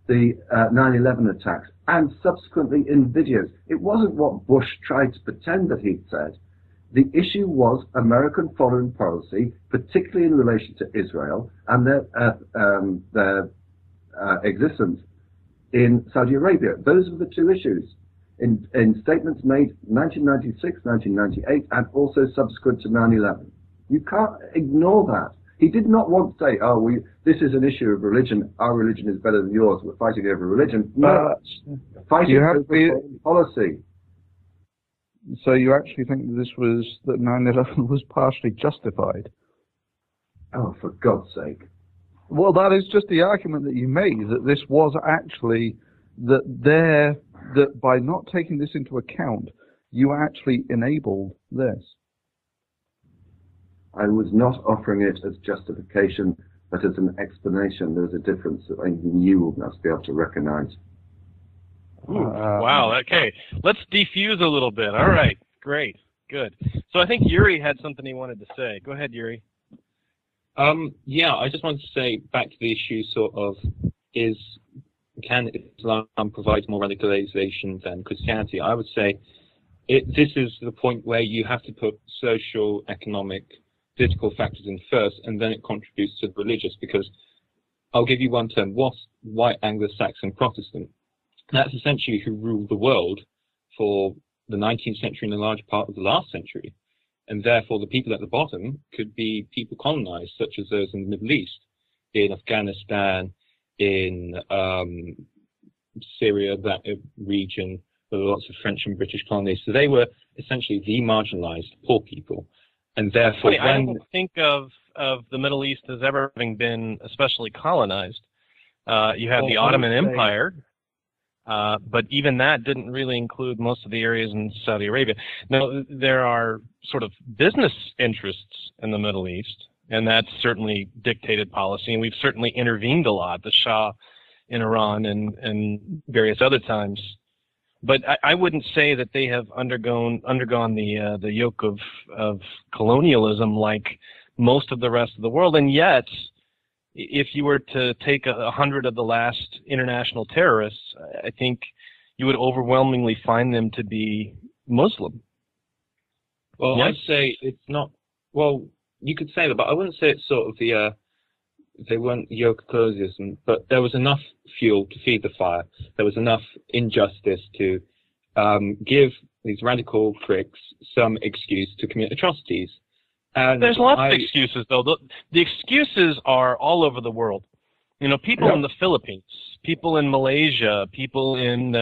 the 9/11 attacks and subsequently in videos? It wasn't what Bush tried to pretend that he'd said. The issue was American foreign policy, particularly in relation to Israel and their existence in Saudi Arabia. Those were the two issues in statements made 1996, 1998, and also subsequent to 9/11. You can't ignore that. He did not want to say, this is an issue of religion, our religion is better than yours, we're fighting over religion. No, fighting over foreign policy. So you actually think that 9/11 was partially justified? Oh, for God's sake. Well, that is just the argument that you made, that this was actually, that by not taking this into account, you actually enabled this. I was not offering it as justification, but as an explanation. There's a difference that even you must be able to recognize. Wow, okay. Let's defuse a little bit. All right, great, good. So I think Yuri had something he wanted to say. Go ahead, Yuri. Yeah, I just wanted to say back to the issue can Islam provide more radicalization than Christianity? I would say this is the point where you have to put social, economic, political factors in first, and then it contributes to the religious, because I'll give you one term, white Anglo-Saxon Protestant. That's essentially who ruled the world for the 19th century and a large part of the last century. And therefore, the people at the bottom could be people colonized, such as those in the Middle East, in Afghanistan, in Syria, that region, there were lots of French and British colonies. So they were essentially the marginalized poor people. And therefore, I don't think of the Middle East as ever having been especially colonized. You have the Ottoman Empire. But even that didn't really include most of the areas in Saudi Arabia. Now, there are sort of business interests in the Middle East, and that's certainly dictated policy, and we've certainly intervened a lot, the Shah in Iran and various other times. But I wouldn't say that they have undergone the yoke of colonialism like most of the rest of the world. And yet, if you were to take 100 of the last international terrorists, I think you would overwhelmingly find them to be Muslim. Well, Yes? I'd say it's not. Well, you could say that, but I wouldn't say it's sort of they weren't yoke colonialism, but there was enough fuel to feed the fire. There was enough injustice to give these radical pricks some excuse to commit atrocities. And There's lots of excuses, though. The excuses are all over the world. You know, people in the Philippines, people in Malaysia, people in,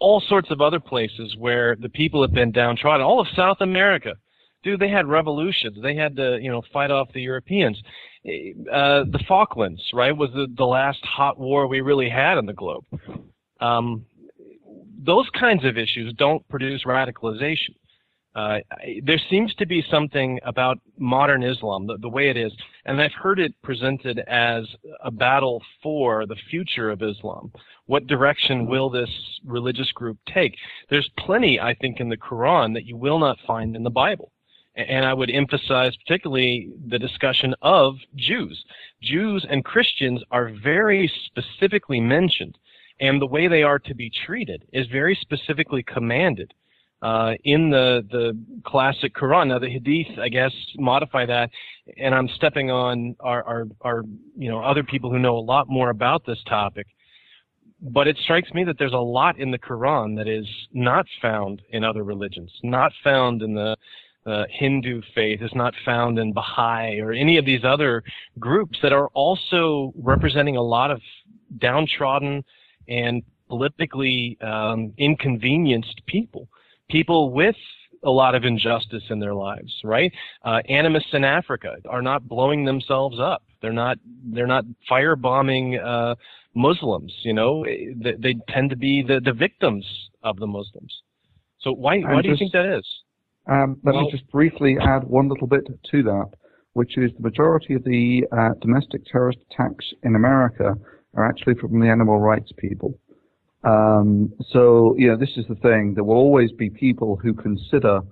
all sorts of other places where the people have been downtrodden. All of South America. Dude, they had revolutions. They had to, fight off the Europeans. The Falklands, right, was the last hot war we really had in the globe. Those kinds of issues don't produce radicalization. There seems to be something about modern Islam, the way it is, and I've heard it presented as a battle for the future of Islam. What direction will this religious group take? There's plenty, I think, in the Quran that you will not find in the Bible. And I would emphasize particularly the discussion of Jews. Jews and Christians are very specifically mentioned, and the way they are to be treated is very specifically commanded in the classic Quran. Now, the Hadith, I guess, modify that, and I'm stepping on our other people who know a lot more about this topic. But it strikes me that there's a lot in the Quran that is not found in other religions, not found in the Hindu faith, is not found in Baha'i or any of these other groups that are also representing a lot of downtrodden and politically inconvenienced people with a lot of injustice in their lives, right? Animists in Africa are not blowing themselves up. They're not firebombing Muslims. They tend to be the victims of the Muslims. So why do you think that is? Let me just briefly add one little bit to that, which is the majority of the domestic terrorist attacks in America are actually from the animal rights people. This is the thing. There will always be people who consider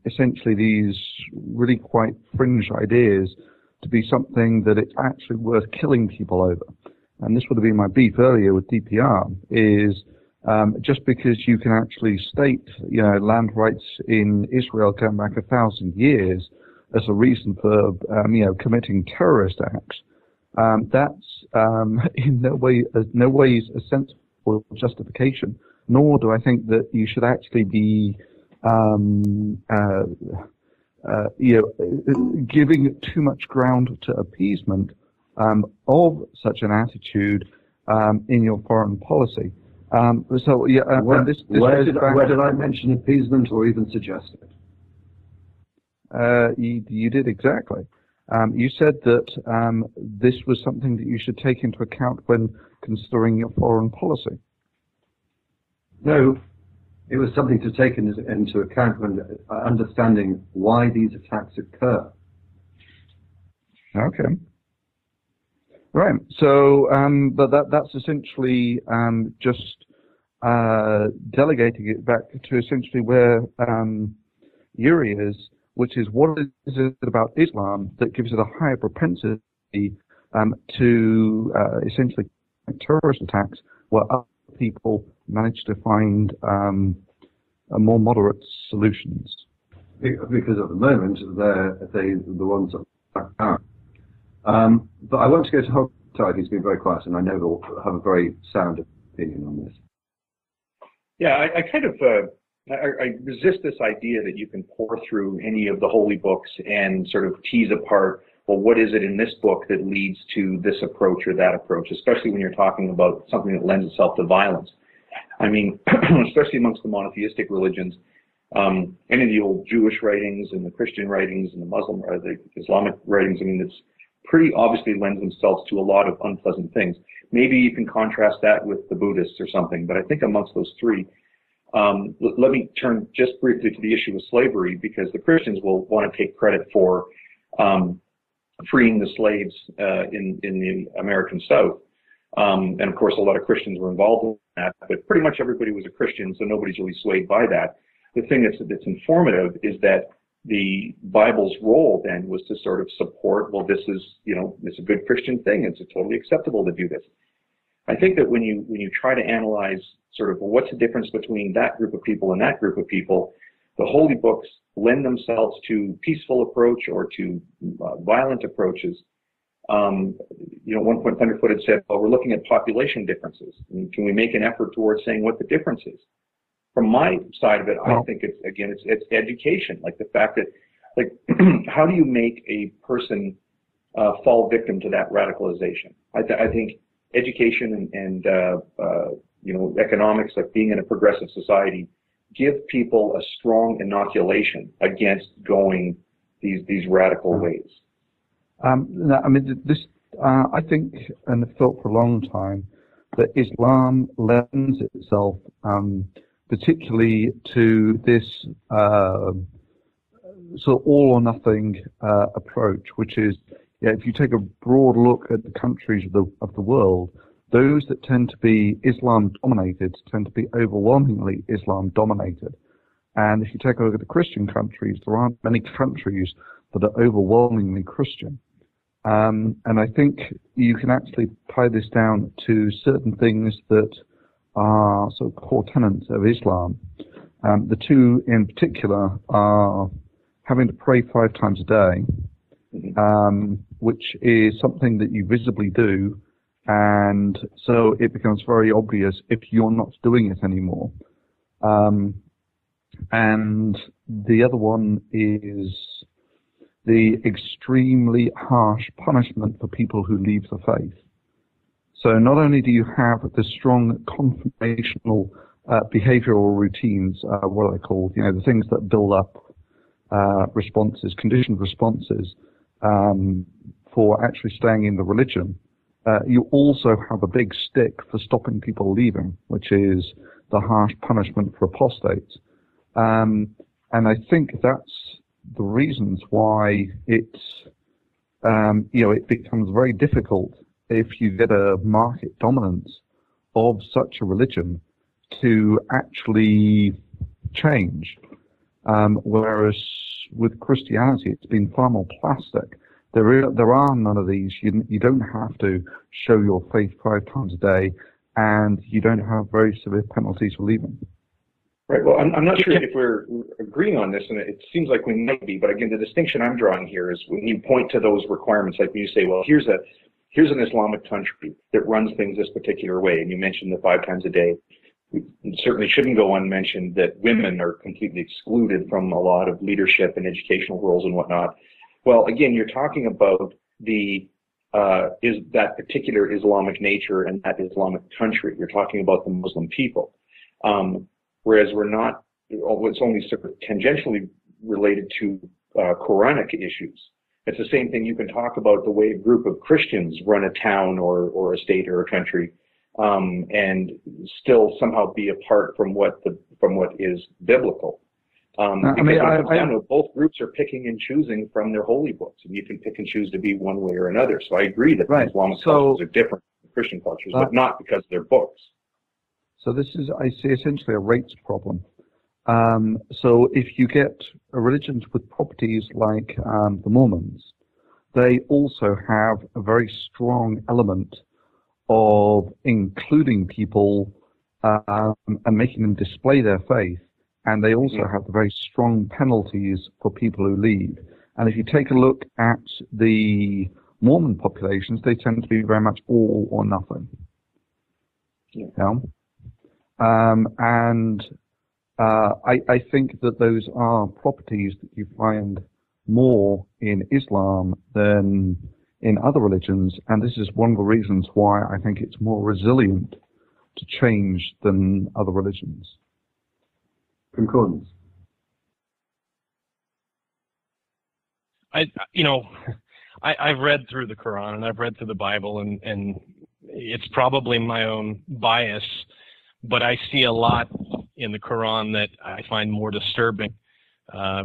essentially these really quite fringe ideas to be something that it's actually worth killing people over. And this would have been my beef earlier with DPR, is just because you can actually state, land rights in Israel going back 1,000 years as a reason for, committing terrorist acts, that's in no ways a sensible justification. Nor do I think that you should actually be, giving too much ground to appeasement of such an attitude in your foreign policy. Where did I mention appeasement or even suggest it? You did exactly. You said that this was something that you should take into account when considering your foreign policy. No, it was something to take into account when understanding why these attacks occur. Okay. Right. So, but that's essentially just delegating it back to essentially where Yuri is, which is what is it about Islam that gives it a higher propensity to essentially terrorist attacks, where other people manage to find more moderate solutions. Because at the moment they're the ones that are power. But I want to go to HogTie, who's been very quiet, and I know will have a very sound opinion on this. Yeah, I kind of I resist this idea that you can pour through any of the holy books and sort of tease apart, well, what is it in this book that leads to this approach or that approach, especially when you're talking about something that lends itself to violence. I mean, especially amongst the monotheistic religions, any of the old Jewish writings and the Christian writings and the Muslim or the Islamic writings, I mean, it's pretty obviously lends themselves to a lot of unpleasant things. Maybe you can contrast that with the Buddhists or something, but I think amongst those three, let me turn just briefly to the issue of slavery, because the Christians will want to take credit for freeing the slaves in the American South. And of course, a lot of Christians were involved in that, but pretty much everybody was a Christian, so nobody's really swayed by that. The thing that's informative is that the Bible's role then was to sort of support, well, this is a good Christian thing. It's totally acceptable to do this. I think that when you try to analyze sort of, well, what's the difference between that group of people and that group of people, the holy books lend themselves to peaceful approach or to violent approaches. One point Thunderfoot had said, well, we're looking at population differences. And can we make an effort towards saying what the difference is? From my side of it, I think it's education, like the fact that, like, how do you make a person fall victim to that radicalization? I think education and economics, like being in a progressive society, give people a strong inoculation against going these radical ways. I think, and I've thought for a long time, that Islam lends itself particularly to this sort of all or nothing approach, which is, if you take a broad look at the countries of the world, those that tend to be Islam dominated tend to be overwhelmingly Islam dominated. And if you take a look at the Christian countries, there aren't many countries that are overwhelmingly Christian. And I think you can actually tie this down to certain things that are sort of core tenets of Islam. The two in particular are having to pray 5 times a day, which is something that you visibly do, and so it becomes very obvious if you're not doing it anymore. And the other one is the extremely harsh punishment for people who leave the faith. So not only do you have the strong confirmational behavioral routines, what are they called? The things that build up responses, conditioned responses for actually staying in the religion. You also have a big stick for stopping people leaving, which is the harsh punishment for apostates. And I think that's the reasons why it's, it becomes very difficult if you get a market dominance of such a religion to actually change. Whereas with Christianity, it's been far more plastic. There are none of these. You don't have to show your faith 5 times a day, and you don't have very severe penalties for leaving. Right. Well, I'm not sure if we're agreeing on this, and it seems like we might be. But again, the distinction I'm drawing here is when you point to those requirements, like when you say, well, here's an Islamic country that runs things this particular way, and you mentioned the 5 times a day. We certainly shouldn't go unmentioned that women are completely excluded from a lot of leadership and educational roles and whatnot. Well, again, you're talking about is that particular Islamic nature and that Islamic country. You're talking about the Muslim people. Whereas we're not, it's only sort of tangentially related to Quranic issues. It's the same thing. You can talk about the way a group of Christians run a town or a state or a country, and still somehow be apart from what is biblical. Both groups are picking and choosing from their holy books, and you can pick and choose to be one way or another. So I agree that Islamic cultures are different from Christian cultures, but not because they're books. So this is, I see, essentially a rates problem. So if you get religions with properties like the Mormons, they also have a very strong element of including people and making them display their faith. And they also have the very strong penalties for people who leave. And if you take a look at the Mormon populations, they tend to be very much all or nothing. I think that those are properties that you find more in Islam than in other religions, and this is one of the reasons why I think it's more resilient to change than other religions. Concordance. I've read through the Quran and I've read through the Bible, and it's probably my own bias, but I see a lot in the Quran that I find more disturbing,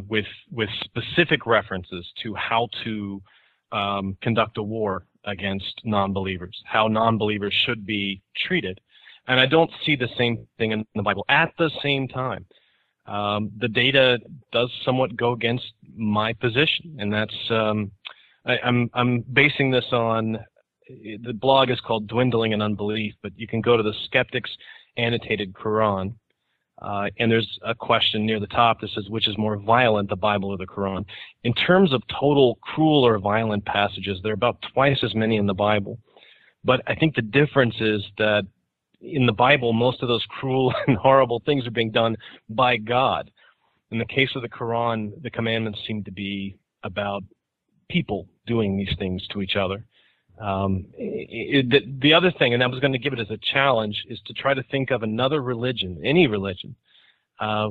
with specific references to how to conduct a war against non-believers, how non-believers should be treated. And I don't see the same thing in the Bible. At the same time, the data does somewhat go against my position, and that's I'm basing this on, the blog is called Dwindling and Unbelief, but you can go to the Skeptics Annotated Quran, and there's a question near the top that says, which is more violent, the Bible or the Quran? In terms of total cruel or violent passages, there are about twice as many in the Bible. But I think the difference is that in the Bible, most of those cruel and horrible things are being done by God. In the case of the Quran, the commandments seem to be about people doing these things to each other. The other thing, and I was going to give it as a challenge, is to try to think of another religion, any religion,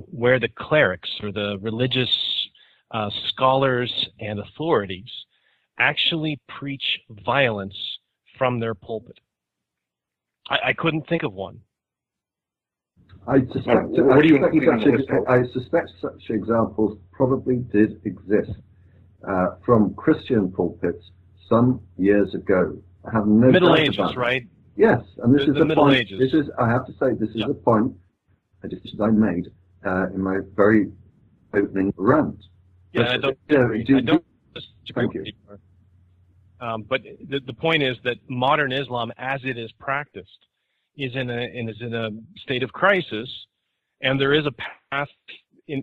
where the clerics or the religious scholars and authorities actually preach violence from their pulpit. I couldn't think of one. I suspect such examples probably did exist from Christian pulpits some years ago. I have no Middle doubt Ages, about right? That. Yes, and this is the Middle point. Ages. This is, I have to say, this is a point I made in my very opening rant. Yeah, but, I don't disagree. I don't disagree Thank you. But the point is that modern Islam, as it is practiced, is in a state of crisis, and there is a path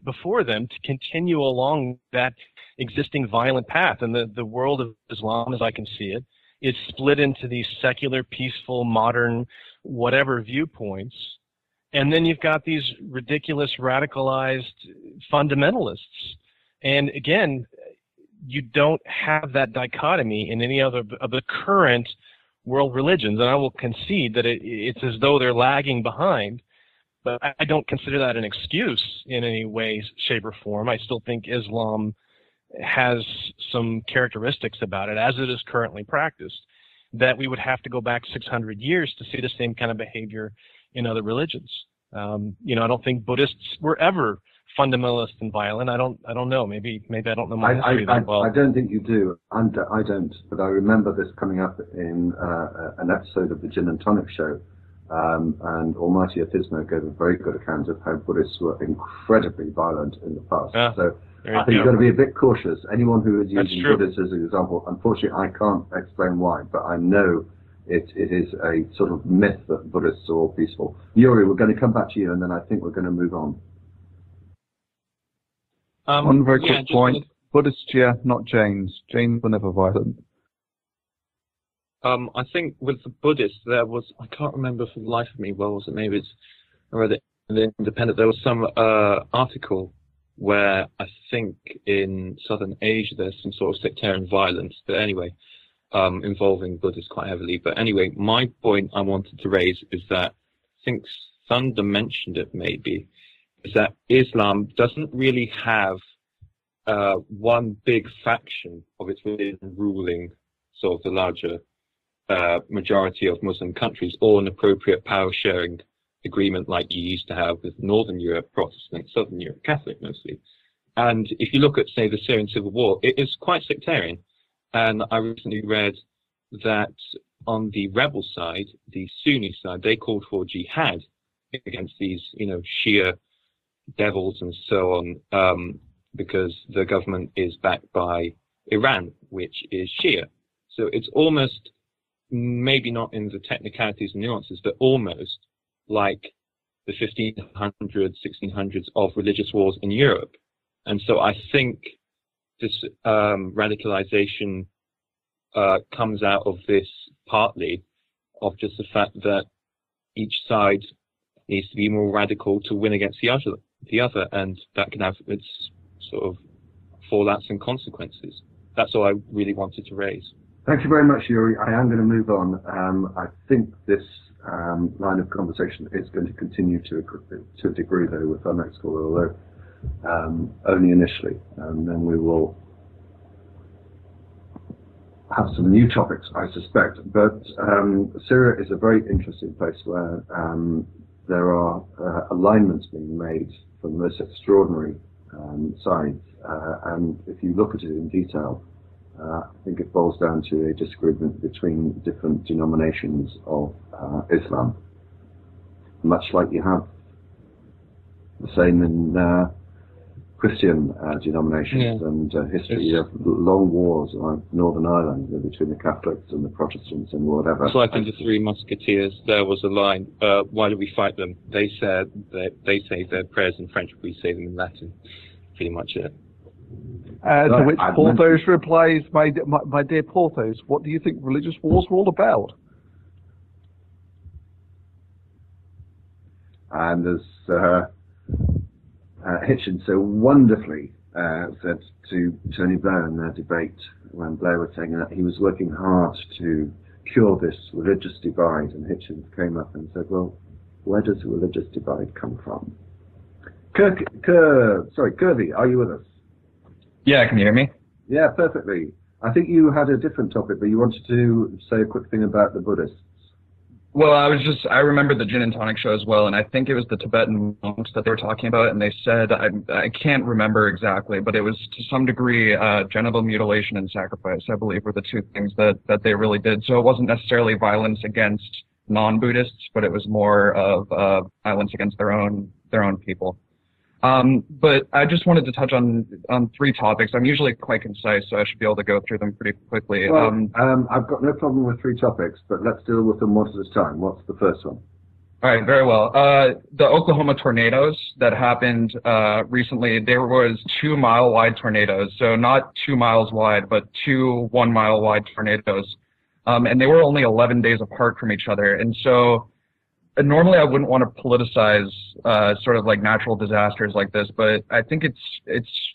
before them to continue along that existing violent path. And the world of Islam, as I can see it, is split into these secular, peaceful, modern, whatever viewpoints. And then you've got these ridiculous, radicalized fundamentalists. And again, you don't have that dichotomy in any other of the current world religions. And I will concede that it's as though they're lagging behind. But I don't consider that an excuse in any way, shape, or form. I still think Islam has some characteristics about it, as it is currently practiced, that we would have to go back 600 years to see the same kind of behavior in other religions. I don't think Buddhists were ever fundamentalist and violent. I don't know. Maybe I don't know my history that well. I don't think you do. I don't. But I remember this coming up in an episode of the Gin and Tonic Show. And Almighty Athizmo gave a very good account of how Buddhists were incredibly violent in the past. So I think you've got to be a bit cautious. Anyone who is using Buddhists as an example, unfortunately, I can't explain why, but I know it is a sort of myth that Buddhists are all peaceful. Yuri, we're going to come back to you, and then I think we're going to move on. One very quick point. Buddhists, not Jains. Jains were never violent. I think with the Buddhists, there was, I can't remember for the life of me, well, was it maybe I read it in the Independent, there was some article where I think in Southern Asia there's some sort of sectarian violence, but anyway, involving Buddhists quite heavily. But anyway, my point I wanted to raise is that, I think Thunder mentioned it maybe, is that Islam doesn't really have one big faction of its religion ruling sort of the larger majority of Muslim countries, or an appropriate power-sharing agreement like you used to have with Northern Europe, Protestant, Southern Europe, Catholic mostly. And if you look at, say, the Syrian civil war, it is quite sectarian. And I recently read that on the rebel side, the Sunni side, they called for jihad against these, Shia devils and so on, because the government is backed by Iran, which is Shia. So it's almost, maybe not in the technicalities and nuances, but almost like the 1500s, 1600s of religious wars in Europe. And so I think this radicalization comes out of this partly of just the fact that each side needs to be more radical to win against the other, and that can have its sort of fallouts and consequences. That's all I really wanted to raise. Thank you very much, Yuri. I am going to move on. I think this line of conversation is going to continue to a degree, though, with our next caller, although only initially. And then we will... have some new topics, I suspect. But Syria is a very interesting place where there are alignments being made from most extraordinary sides. And if you look at it in detail, I think it boils down to a disagreement between different denominations of Islam, much like you have the same in Christian denominations and history of long wars like Northern Ireland between the Catholics and the Protestants and whatever. It's like in the Three Musketeers, there was a line, why do we fight them? They said that they say their prayers in French, we say them in Latin. Pretty much it. To which Porthos replies, my dear Porthos, what do you think religious wars are all about? And as Hitchens so wonderfully said to Tony Blair in their debate when Blair was saying that he was working hard to cure this religious divide, and Hitchens came up and said, well, where does the religious divide come from? Kirby, are you with us? Yeah, can you hear me? Yeah, perfectly. I think you had a different topic, but you wanted to say a quick thing about the Buddhists. Well, I remember the gin and tonic show as well, and I think it was the Tibetan monks that they were talking about, and they said, I can't remember exactly, but it was to some degree genital mutilation and sacrifice, I believe, were the two things that they really did. So it wasn't necessarily violence against non-Buddhists, but it was more of violence against their own people. But I just wanted to touch on three topics. I'm usually quite concise, so I should be able to go through them pretty quickly. Well, I've got no problem with three topics, but let's deal with them one at a time. What's the first one? All right, very well. The Oklahoma tornadoes that happened recently, there was 2 mile wide tornadoes, so not 2 miles wide, but 2 1 mile wide tornadoes. And they were only 11 days apart from each other. And so normally I wouldn't want to politicize sort of like natural disasters like this, but I think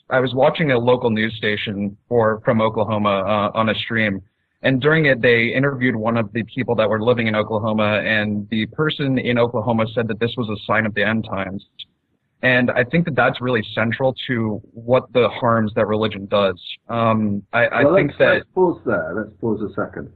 I was watching a local news station from Oklahoma on a stream, and during it they interviewed one of the people that were living in Oklahoma, and the person in Oklahoma said that this was a sign of the end times. And I think that that's really central to what the harms that religion does. Let's pause there. Let's pause a second.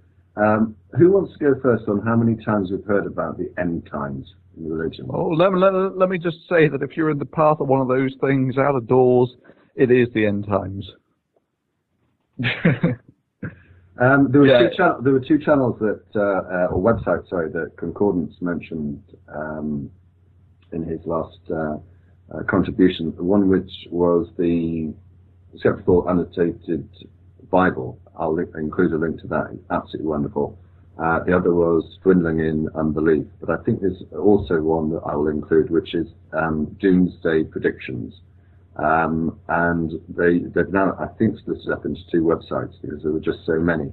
Who wants to go first on how many times we've heard about the end times in religion? Oh, let me just say that if you're in the path of one of those things out of doors, it is the end times. There were two channels that, or websites, sorry, that Concordance mentioned in his last contribution. One which was the Skeptical Annotated Bible. I'll include a link to that. It's absolutely wonderful. The other was Dwindling in Unbelief. But I think there's also one that I will include, which is Doomsday Predictions. And they've now, I think, split it up into two websites because there were just so many.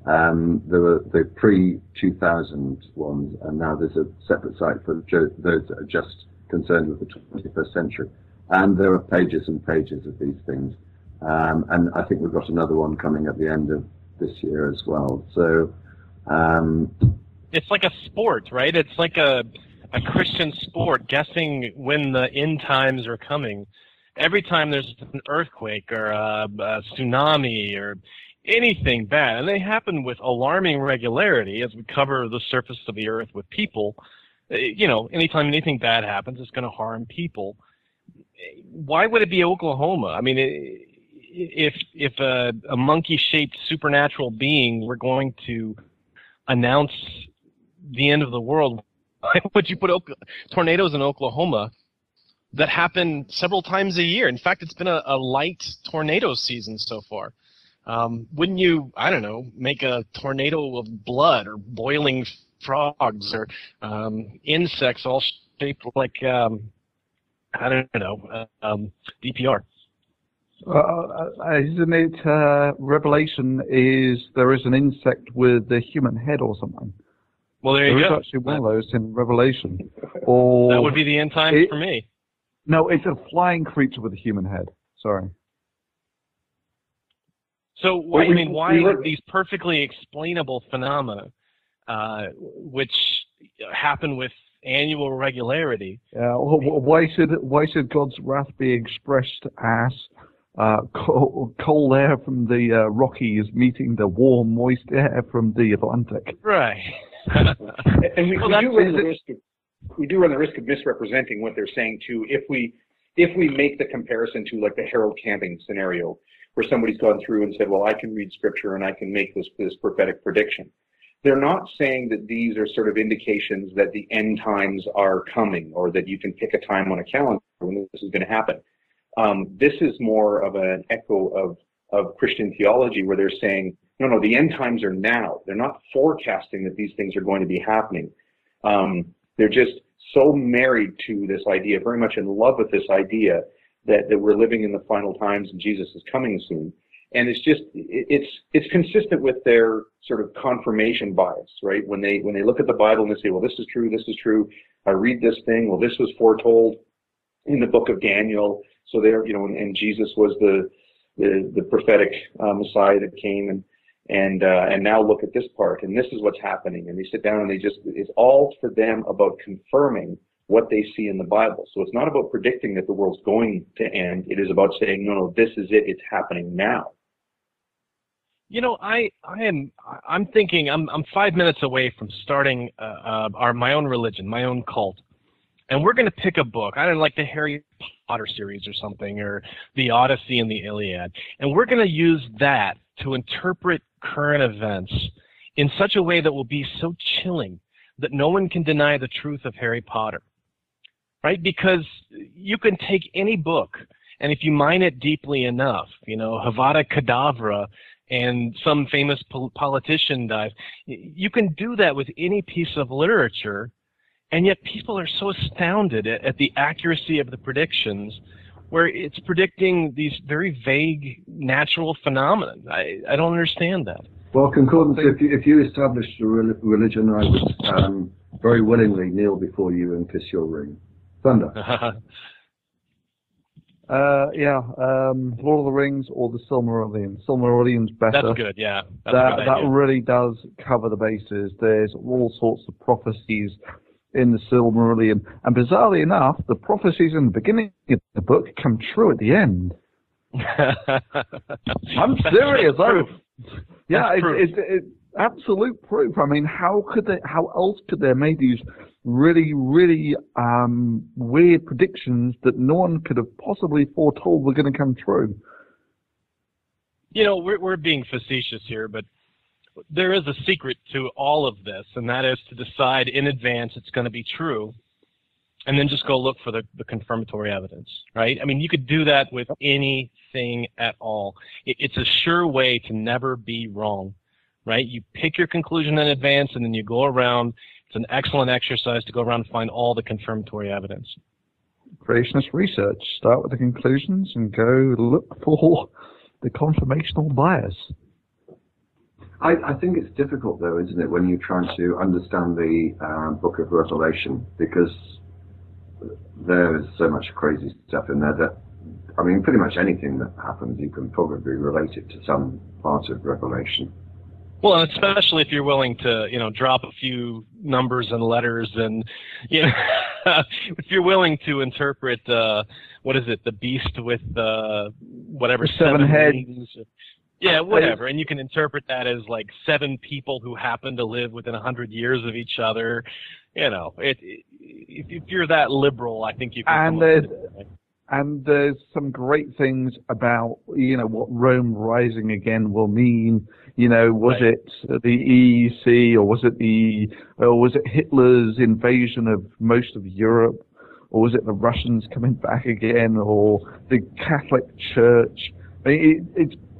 There were the pre-2000 ones, and now there's a separate site for those that are just concerned with the 21st century. And there are pages and pages of these things. And I think we've got another one coming at the end of this year as well. So it's like a sport, right? It's like a Christian sport, guessing when the end times are coming. Every time there's an earthquake or a tsunami or anything bad, and they happen with alarming regularity as we cover the surface of the earth with people. You know, anytime anything bad happens, it's going to harm people. Why would it be Oklahoma? I mean, if a monkey-shaped supernatural being were going to announce the end of the world, why would you put tornadoes in Oklahoma that happen several times a year? In fact, it's been a light tornado season so far. Wouldn't you, I don't know, make a tornado of blood or boiling frogs or insects all shaped like, I don't know, DPR? Isn't it Revelation is there is an insect with a human head or something? Well, there you go. There is actually one of those in Revelation. Or that would be the end times for me. No, it's a flying creature with a human head. Sorry. So, why are these perfectly explainable phenomena, which happen with annual regularity? Yeah. Why should God's wrath be expressed as cold air from the Rockies meeting the warm, moist air from the Atlantic. Right. And we do run the risk of misrepresenting what they're saying too. If we make the comparison to like the Harold Camping scenario, where somebody's gone through and said, well, I can read scripture and I can make this prophetic prediction. They're not saying that these are sort of indications that the end times are coming, or that you can pick a time on a calendar when this is going to happen. This is more of an echo of Christian theology, where they're saying, no, the end times are now. They're not forecasting that these things are going to be happening. They're just so married to this idea, very much in love with this idea that we're living in the final times and Jesus is coming soon. And it's consistent with their sort of confirmation bias, right? When they look at the Bible and they say, well, this is true. I read this thing. Well, this was foretold in the book of Daniel. So there, and Jesus was the prophetic Messiah that came, and now look at this part, and this is what's happening. And they sit down and it's all for them about confirming what they see in the Bible. So it's not about predicting that the world's going to end. It is about saying, no, this is it. It's happening now. I'm thinking I'm 5 minutes away from starting my own religion, my own cult. And we're going to pick a book. I don't like the Harry Potter series or something, or the Odyssey and the Iliad. And we're going to use that to interpret current events in such a way that will be so chilling that no one can deny the truth of Harry Potter. Right? Because you can take any book, and if you mine it deeply enough, Avada Kedavra, and some famous politician dies, you can do that with any piece of literature. And yet people are so astounded at the accuracy of the predictions, where it's predicting these very vague natural phenomena. I don't understand that. Well, Concordance, if you established a religion, I would very willingly kneel before you and kiss your ring. Thunder. Lord of the Rings or the Silmarillion. Silmarillion's better. That's good, yeah. That really does cover the bases. There's all sorts of prophecies in the Silmarillion, and bizarrely enough, the prophecies in the beginning of the book come true at the end. I'm serious. It's absolute proof. I mean, how else could they have made these really, really weird predictions that no one could have possibly foretold were going to come true? We're being facetious here, but there is a secret to all of this, and that is to decide in advance it's going to be true, and then just go look for the confirmatory evidence, right? I mean, you could do that with anything at all. It's a sure way to never be wrong, right? You pick your conclusion in advance, and then you go around. It's an excellent exercise to go around and find all the confirmatory evidence. Creationist research. Start with the conclusions and go look for the confirmational bias. I think it's difficult, though, isn't it, when you're trying to understand the Book of Revelation, because there is so much crazy stuff in there that, I mean, pretty much anything that happens, you can probably relate it to some part of Revelation. Well, and especially if you're willing to, drop a few numbers and letters, and if you're willing to interpret, the beast with whatever seven heads. Yeah, whatever, and you can interpret that as like 7 people who happen to live within 100 years of each other. If you're that liberal, I think you can. And there's some great things about what Rome rising again will mean. Was it the EEC, or was it Hitler's invasion of most of Europe, or was it the Russians coming back again, or the Catholic Church? I mean,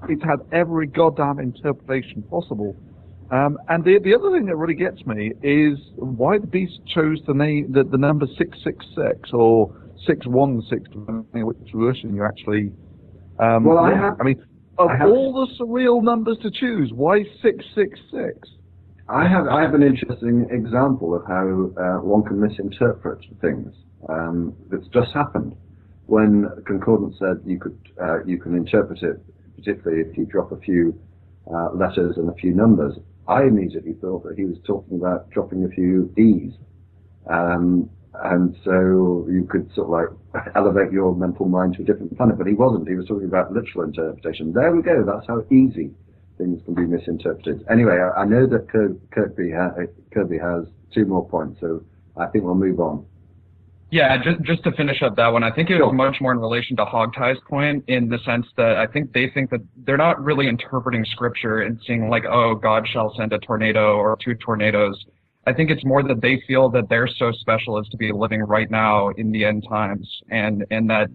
it's had every goddamn interpretation possible. And the other thing that really gets me is why the beast chose the number 666 or 616, depending which version you actually. Of all the surreal numbers to choose, why 666? I have an interesting example of how one can misinterpret things that's just happened. When Concordance said you can interpret it, particularly if you drop a few letters and a few numbers, I immediately thought that he was talking about dropping a few E's. And so you could sort of like elevate your mental mind to a different planet, but he wasn't. He was talking about literal interpretation. There we go. That's how easy things can be misinterpreted. Anyway, I know that Kirby has 2 more points, so I think we'll move on. Yeah, just to finish up that one, I think it was much more in relation to HogTie's point, in the sense that I think they think that they're not really interpreting scripture and seeing like, oh, God shall send a tornado or 2 tornadoes. I think it's more that they feel that they're so special as to be living right now in the end times, and that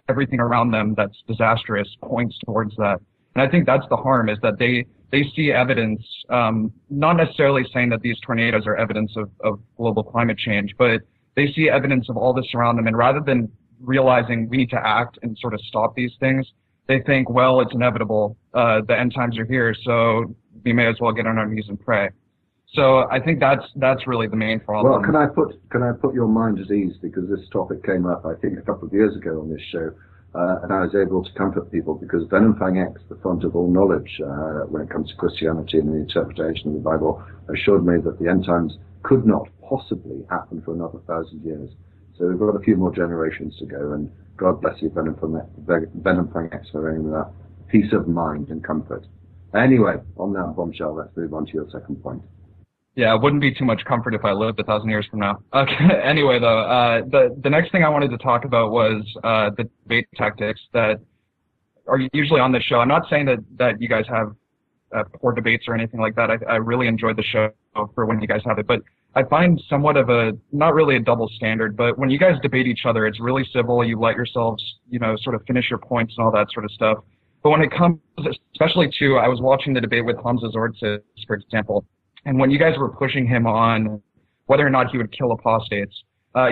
everything around them that's disastrous points towards that. And I think that's the harm, is that they see evidence, not necessarily saying that these tornadoes are evidence of global climate change, but they see evidence of all this around them, and rather than realizing we need to act and sort of stop these things, they think, well, it's inevitable. The end times are here, so we may as well get on our knees and pray. So I think that's really the main problem. Well, can I put your mind at ease, because this topic came up, I think, a couple of years ago on this show, and I was able to comfort people, because Venom Fang X, the font of all knowledge when it comes to Christianity and the interpretation of the Bible, assured me that the end times could not possibly happen for another 1,000 years. So we've got a few more generations to go, and God bless you, Venom Fang X, for bringing that peace of mind and comfort. Anyway, on that bombshell, let's move on to your second point. Yeah, it wouldn't be too much comfort if I lived 1,000 years from now. Okay. Anyway, though, the next thing I wanted to talk about was the debate tactics that are usually on the show. I'm not saying that you guys have poor debates or anything like that. I really enjoyed the show for when you guys have it, but I find somewhat of not really a double standard, but when you guys debate each other, it's really civil. You let yourselves, sort of finish your points and all that sort of stuff. But when it comes, especially to, I was watching the debate with Hamza Zortzis, for example, and when you guys were pushing him on whether or not he would kill apostates,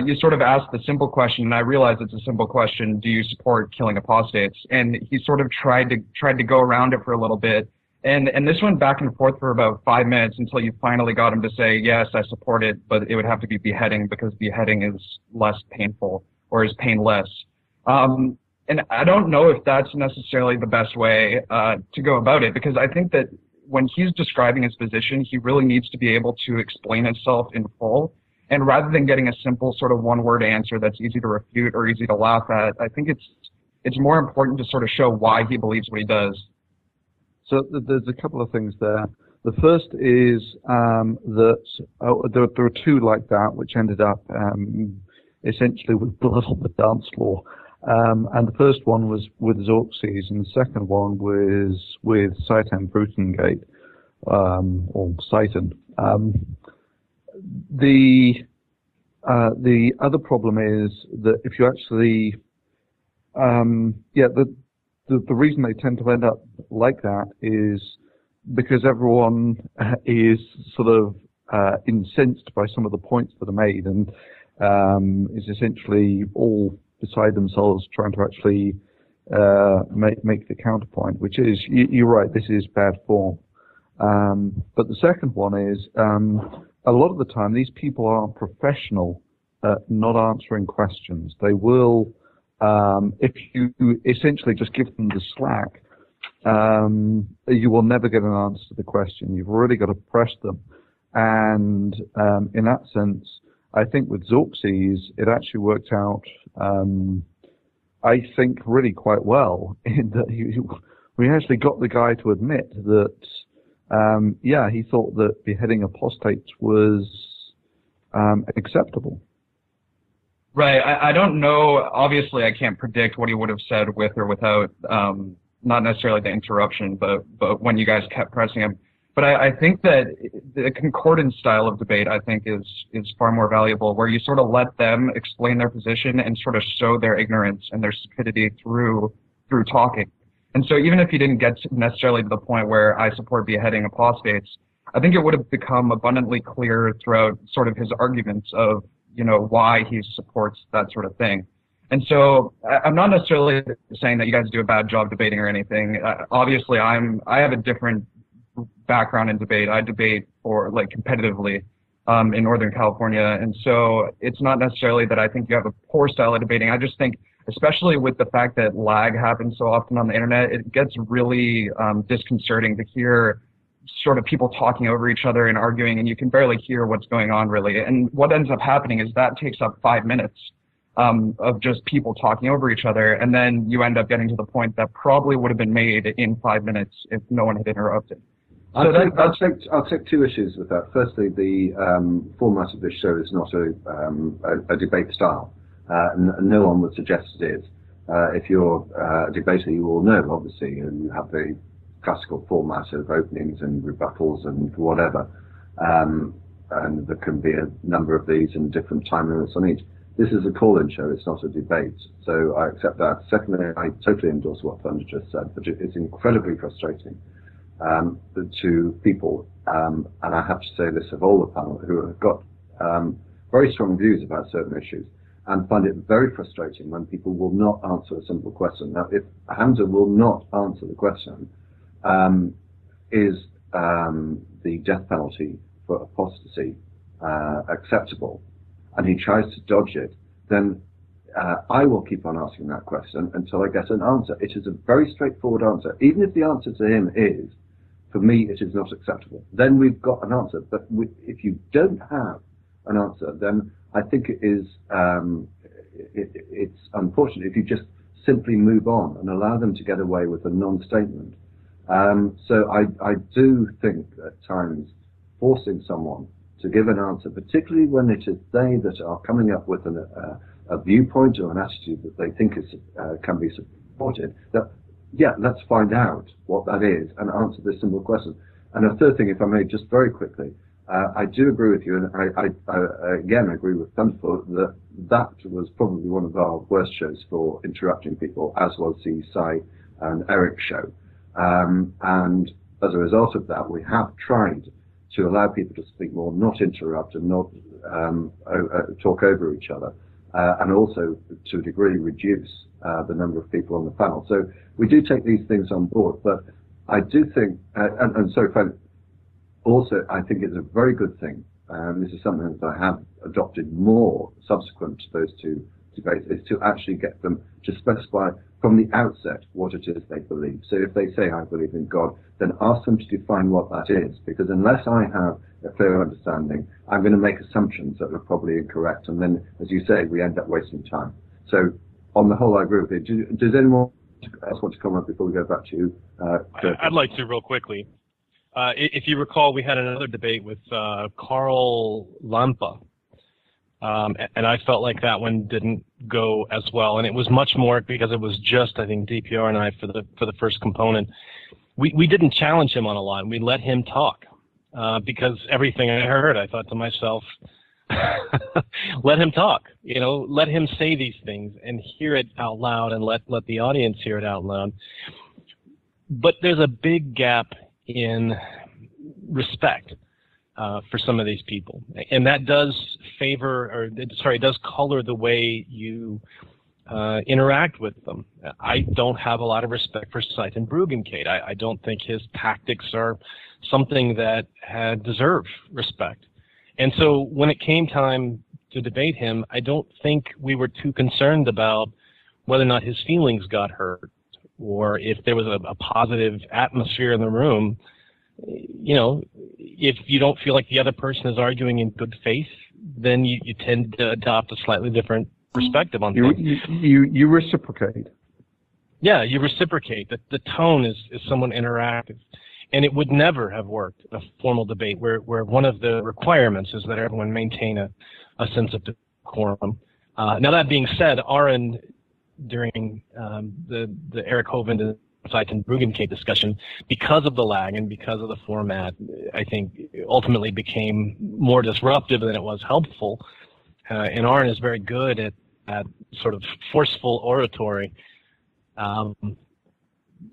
you sort of asked the simple question, and I realize it's a simple question: do you support killing apostates? And he sort of tried to go around it for a little bit, and this went back and forth for about 5 minutes until you finally got him to say, yes, I support it, but it would have to be beheading, because beheading is less painful, or is painless. And I don't know if that's necessarily the best way to go about it, because I think that when he's describing his position, he really needs to be able to explain himself in full. And rather than getting a simple sort of one-word answer that's easy to refute or easy to laugh at, I think it's more important to sort of show why he believes what he does. So there's a couple of things there. The first is that there were 2 like that, which ended up essentially with blood on the dance floor. And the first one was with Zortzis, and the second one was with Satan Brutengate, or Satan. The other problem is that if you actually, the reason they tend to end up like that is because everyone is sort of incensed by some of the points that are made, and is essentially all beside themselves trying to actually make the counterpoint, which is, you're right, this is bad form. But the second one is, a lot of the time these people are professional at not answering questions. They will, if you essentially just give them the slack, you will never get an answer to the question. You've already got to press them. And in that sense, I think with Zortzis, it actually worked out, I think, really quite well, in that we actually got the guy to admit that, he thought that beheading apostates was acceptable. Right. I don't know. Obviously, I can't predict what he would have said with or without, not necessarily the interruption, but when you guys kept pressing him. But I think that the concordance style of debate, I think, is far more valuable, where you sort of let them explain their position and sort of show their ignorance and their stupidity through talking. And so even if he didn't get necessarily to the point where I support beheading apostates, I think it would have become abundantly clear throughout sort of his arguments of, why he supports that sort of thing. And so I'm not necessarily saying that you guys do a bad job debating or anything. Obviously, I have a different background in debate. I debate competitively in Northern California, and so it's not necessarily that I think you have a poor style of debating. I just think, especially with the fact that lag happens so often on the internet, it gets really disconcerting to hear sort of people talking over each other and arguing, and you can barely hear what's going on really. And what ends up happening is that takes up 5 minutes of just people talking over each other, and then you end up getting to the point that probably would have been made in 5 minutes if no one had interrupted. I'll take two issues with that. Firstly, the format of this show is not a debate style, and no one would suggest it is. If you're a debater, you all know, obviously, you have the classical format of openings and rebuttals and whatever, and there can be a number of these and different time limits on each. This is a call-in show, it's not a debate, so I accept that. Secondly, I totally endorse what Thunder just said, but it's incredibly frustrating to people, and I have to say this of all the panel, who have got very strong views about certain issues, and find it very frustrating when people will not answer a simple question. Now, if Hamza will not answer the question, is the death penalty for apostasy acceptable, and he tries to dodge it, then I will keep on asking that question until I get an answer. It is a very straightforward answer. Even if the answer to him is, for me, it is not acceptable, then we've got an answer. But if you don't have an answer, then I think it is it's unfortunate if you just simply move on and allow them to get away with a non-statement. So I do think at times forcing someone to give an answer, particularly when it is they that are coming up with a viewpoint or an attitude that they think is can be supported, that, yeah, let's find out what that is and answer this simple question. And a third thing, if I may, just very quickly, I do agree with you, and I again agree with Thunderfoot that was probably one of our worst shows for interrupting people, as was the Sai and Eric show. And as a result of that, we have tried to allow people to speak more, not interrupt and not talk over each other, and also to a degree reduce the number of people on the panel. So we do take these things on board, but I do think, and so also I think it's a very good thing, this is something that I have adopted more subsequent to those two debates, is to actually get them to specify from the outset what it is they believe. So if they say, I believe in God, then ask them to define what that is, because unless I have a clear understanding, I'm going to make assumptions that are probably incorrect, and then, as you say, we end up wasting time. So on the whole, I agree with you. Does anyone else want to comment before we go back to you? I'd like to real quickly. If you recall, we had another debate with Carl Lampa, and I felt like that one didn't go as well, and it was much more because it was just, I think, DPR and I for the first component. We didn't challenge him on a lot. We let him talk because everything I heard, I thought to myself, let him talk. You know, let him say these things and hear it out loud, and let the audience hear it out loud. But there's a big gap in respect for some of these people, and that does does color the way you interact with them. I don't have a lot of respect for Seitan Bruggencate. I don't think his tactics are something that had deserved respect. And so when it came time to debate him, I don't think we were too concerned about whether or not his feelings got hurt, or if there was a positive atmosphere in the room. You know, if you don't feel like the other person is arguing in good faith, then you tend to adopt a slightly different perspective on things. You reciprocate. Yeah, you reciprocate. The tone is somewhat interactive. And it would never have worked in a formal debate where one of the requirements is that everyone maintain a sense of decorum. Now, that being said, Aaron, during the Eric Hovind and Seitan Bruggencate discussion, because of the lag and because of the format, I think ultimately became more disruptive than it was helpful. And Aaron is very good at sort of forceful oratory.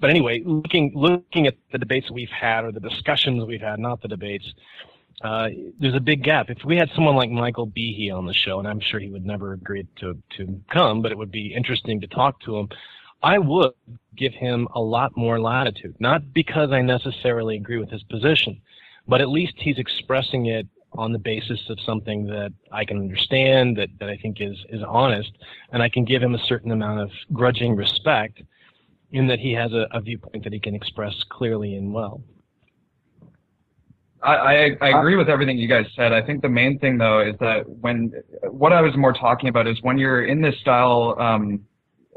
But anyway, looking at the debates we've had, or the discussions we've had, not the debates, there's a big gap. If we had someone like Michael Behe on the show, and I'm sure he would never agree to come, but it would be interesting to talk to him, I would give him a lot more latitude, not because I necessarily agree with his position, but at least he's expressing it on the basis of something that I can understand, that I think is honest, and I can give him a certain amount of grudging respect in that he has a viewpoint that he can express clearly and well. I agree with everything you guys said. I think the main thing, though, is that what I was more talking about is when you're in this style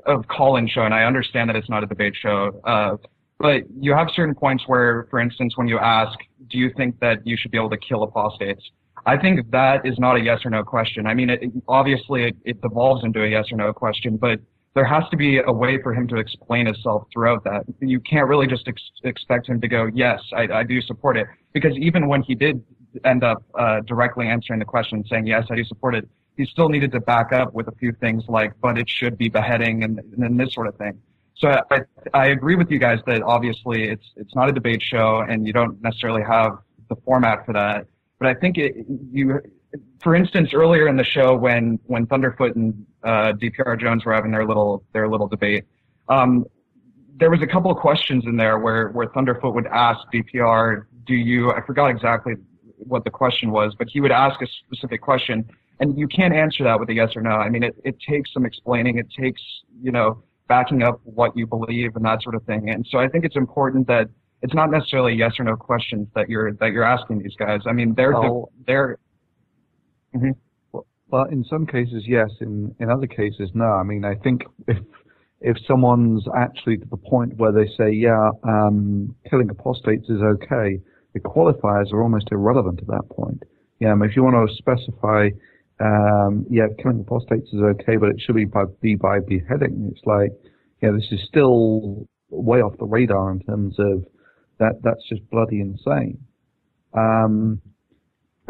of call-in show, and I understand that it's not a debate show, but you have certain points where, for instance, when you ask, do you think that you should be able to kill apostates? I think that is not a yes or no question. I mean, obviously it devolves into a yes or no question, but there has to be a way for him to explain himself throughout that. You can't really just expect him to go, yes, I do support it. Because even when he did end up directly answering the question, saying, yes, I do support it, he still needed to back up with a few things like, but it should be beheading and this sort of thing. So I agree with you guys that obviously it's not a debate show and you don't necessarily have the format for that. But I think for instance, earlier in the show when Thunderfoot and DPR Jones were having their little debate, there was a couple of questions in there where Thunderfoot would ask DPR, I forgot exactly what the question was, but he would ask a specific question, and you can't answer that with a yes or no. I mean, it takes some explaining. It takes, backing up what you believe and that sort of thing. And so I think it's important that it's not necessarily yes or no questions that you're asking these guys. I mean, they're. Mm-hmm. Well, in some cases, yes. In other cases, no. I mean, I think if someone's actually to the point where they say, yeah, killing apostates is okay, the qualifiers are almost irrelevant at that point. Yeah, if you want to specify, killing apostates is okay, but it should be by beheading. It's like, this is still way off the radar in terms of that's just bloody insane.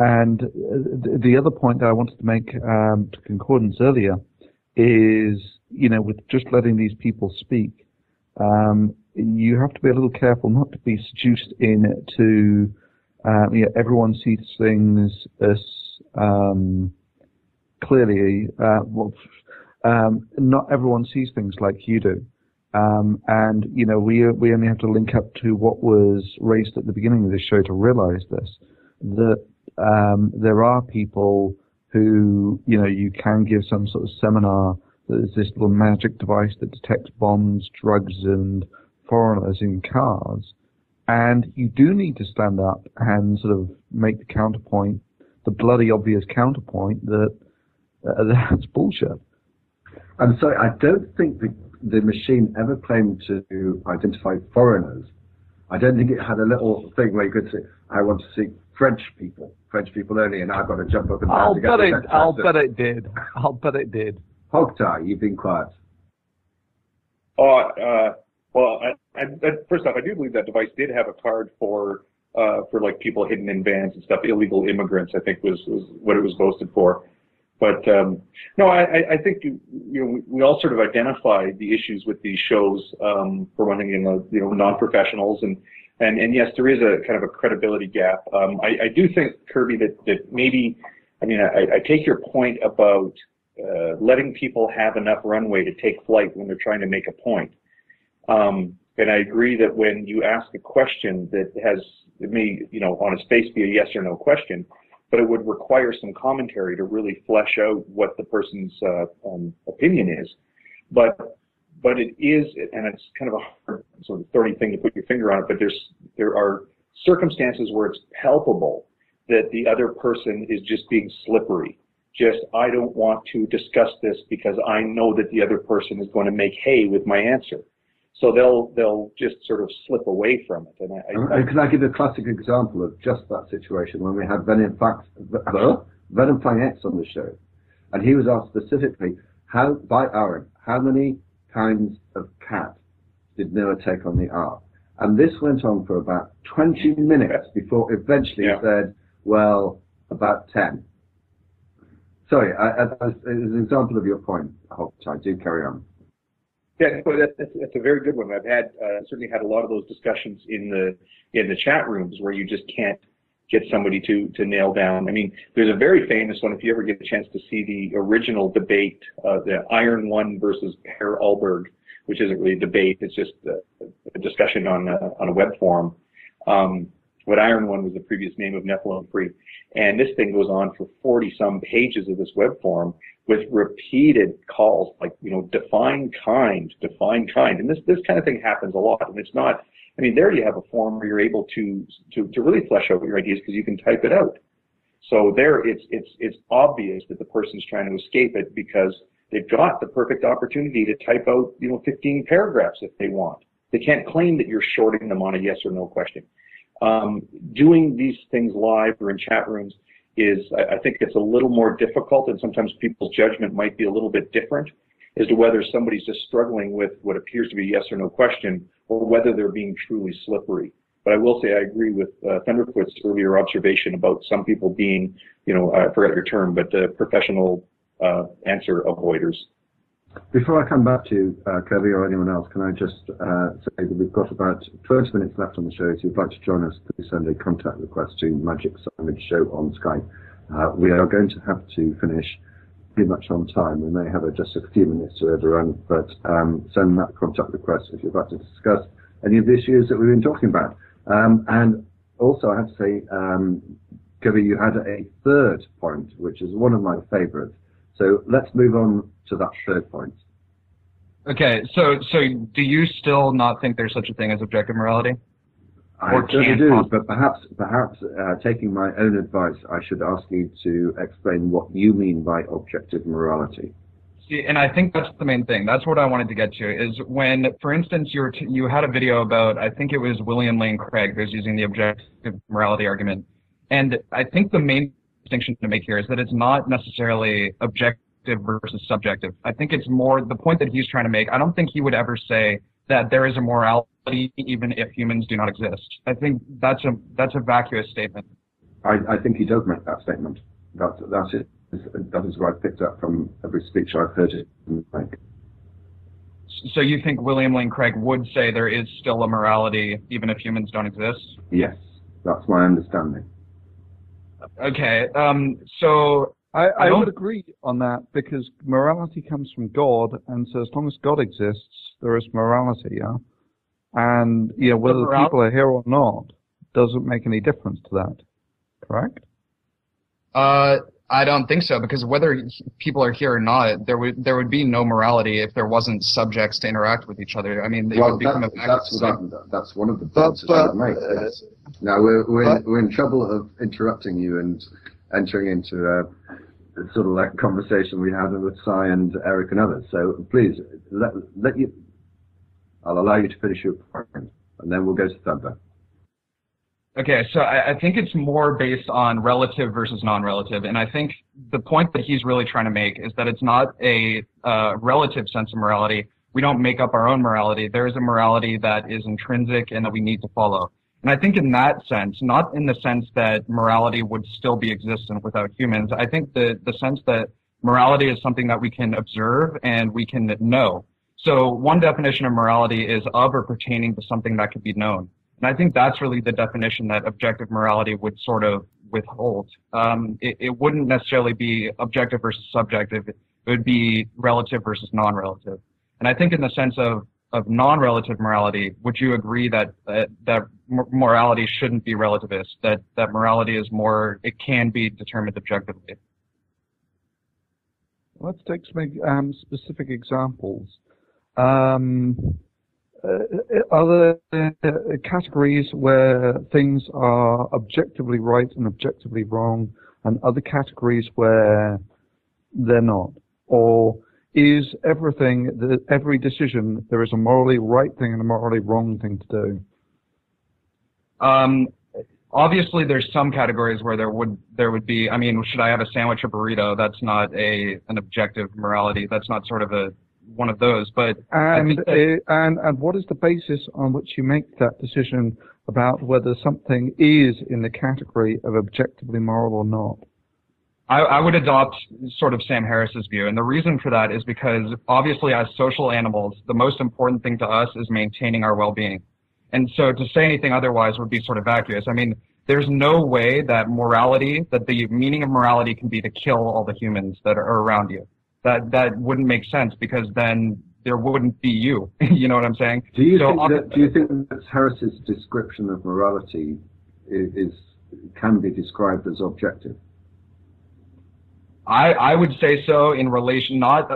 And the other point that I wanted to make to concordance earlier is, with just letting these people speak, you have to be a little careful not to be seduced into, everyone sees things as clearly, not everyone sees things like you do. And we only have to link up to what was raised at the beginning of the show to realize this, that there are people who, you can give some sort of seminar that is this little magic device that detects bombs, drugs, and foreigners in cars. And you do need to stand up and sort of make the counterpoint, the bloody obvious counterpoint that that's bullshit. I'm sorry, I don't think the machine ever claimed to identify foreigners. I don't think it had a little thing where you could say, I want to see French people only, and I've got to jump up and down to get the I'll bet it did. HogTie, you've been quiet. Well, first off, I do believe that device did have a card for like people hidden in vans and stuff. Illegal immigrants, I think, was what it was boasted for. But no, I think we all sort of identify the issues with these shows for one thing, non-professionals and yes, there is a kind of a credibility gap. I do think, Kirby, that maybe, I take your point about letting people have enough runway to take flight when they're trying to make a point. And I agree that when you ask a question that it may, on its face be a yes or no question, but it would require some commentary to really flesh out what the person's opinion is. But it is, and it's kind of a hard sort of thorny thing to put your finger on it, but there are circumstances where it's palpable that the other person is just being slippery. Just, I don't want to discuss this because I know that the other person is going to make hay with my answer. So they'll just sort of slip away from it. And can I give a classic example of just that situation when we had Venom X on the show, and he was asked specifically by Aaron, how many kinds of cat did Noah take on the ark? And this went on for about 20 minutes before eventually he said, well, about 10. Sorry, as an example of your point, HogTie, do carry on. Yeah, that's a very good one. I've certainly had a lot of those discussions in the chat rooms where you just can't get somebody to nail down. There's a very famous one, if you ever get a chance to see the original debate, the Iron One versus Per Alberg, which isn't really a debate, it's just a discussion on a web forum. What Iron One was the previous name of Nephilim Free. And this thing goes on for 40-some pages of this web forum with repeated calls like, define kind. And this kind of thing happens a lot. And it's not I mean, there you have a form where you're able to really flesh out your ideas because you can type it out. So there, it's obvious that the person's trying to escape it because they've got the perfect opportunity to type out, 15 paragraphs if they want. They can't claim that you're shorting them on a yes or no question. Doing these things live or in chat rooms is, I think it's a little more difficult, and sometimes people's judgment might be a little bit different as to whether somebody's just struggling with what appears to be a yes or no question or whether they're being truly slippery. But I will say I agree with Thunderfoot's earlier observation about some people being, I forgot your term, but professional answer avoiders. Before I come back to you, Kirby, or anyone else, can I just say that we've got about 20 minutes left on the show. If you'd like to join us, please send a contact request to Magic Signage Show on Skype. We are going to have to finish pretty much on time. We may have just a few minutes to overrun, but send that contact request if you'd like to discuss any of the issues that we've been talking about. And also, I have to say, Kirby, you had a third point, which is one of my favorites. So let's move on to that third point. Okay, so do you still not think there's such a thing as objective morality? I certainly do, but perhaps taking my own advice, I should ask you to explain what you mean by objective morality. See, and I think that's the main thing. That's what I wanted to get to, is when, for instance, you had a video about, I think it was William Lane Craig who's using the objective morality argument. And I think the main distinction to make here is that it's not necessarily objective versus subjective. I think it's more the point that he's trying to make. I don't think he would ever say that there is a morality even if humans do not exist. I think that's a vacuous statement. I think he does make that statement. That's it. That is what I picked up from every speech I've heard him make. So you think William Lane Craig would say there is still a morality even if humans don't exist? Yes, that's my understanding. Okay, so I would agree on that because morality comes from God, and so as long as God exists, there is morality, yeah? And whether the people are here or not doesn't make any difference to that, correct? I don't think so, because whether people are here or not, there would be no morality if there wasn't subjects to interact with each other. I mean, it would become that's one of the points that I make. Now we're in trouble of interrupting you and entering into a sort of like conversation we had with Cy and Eric and others. So please I'll allow you to finish your point, and then we'll go to Thunder. Okay, so I think it's more based on relative versus non-relative, and I think the point that he's really trying to make is that it's not a relative sense of morality. We don't make up our own morality. There is a morality that is intrinsic and that we need to follow. And I think in that sense, not in the sense that morality would still be existent without humans, I think the sense that morality is something that we can observe and we can know. So one definition of morality is of or pertaining to something that could be known. And I think that's really the definition that objective morality would sort of withhold. It wouldn't necessarily be objective versus subjective. It would be relative versus non-relative. And I think in the sense of non-relative morality, would you agree that morality shouldn't be relativist, that morality is more, it can be determined objectively? Let's take some specific examples. Are there categories where things are objectively right and objectively wrong, and other categories where they're not? Or is every decision, there is a morally right thing and a morally wrong thing to do? Obviously, there's some categories where there would be. I mean, should I have a sandwich or burrito? That's not an objective morality. That's not sort of one of those. But and what is the basis on which you make that decision about whether something is in the category of objectively moral or not? I would adopt sort of Sam Harris's view, and the reason for that is because obviously as social animals, the most important thing to us is maintaining our well-being. And so to say anything otherwise would be sort of vacuous. I mean, there's no way that the meaning of morality can be to kill all the humans that are around you. That wouldn't make sense, because then there wouldn't be you. You know what I'm saying? Do you think that Harris's description of morality can be described as objective? I would say so in relation, not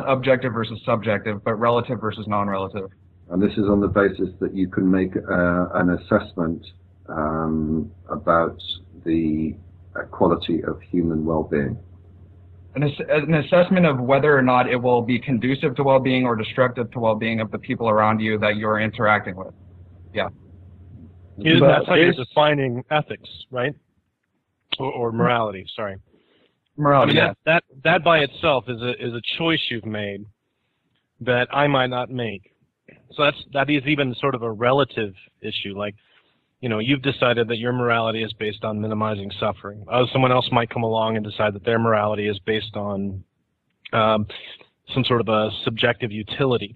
objective versus subjective, but relative versus non-relative. And this is on the basis that you can make an assessment about the quality of human well-being. An assessment of whether or not it will be conducive to well-being or destructive to well-being of the people around you that you're interacting with. Yeah. That's how you're defining ethics, right? Or morality, sorry. Morality, I mean, that by itself is a choice you've made that I might not make. So that is even sort of a relative issue. Like, you know, you've decided that your morality is based on minimizing suffering. Someone else might come along and decide that their morality is based on some sort of a subjective utility,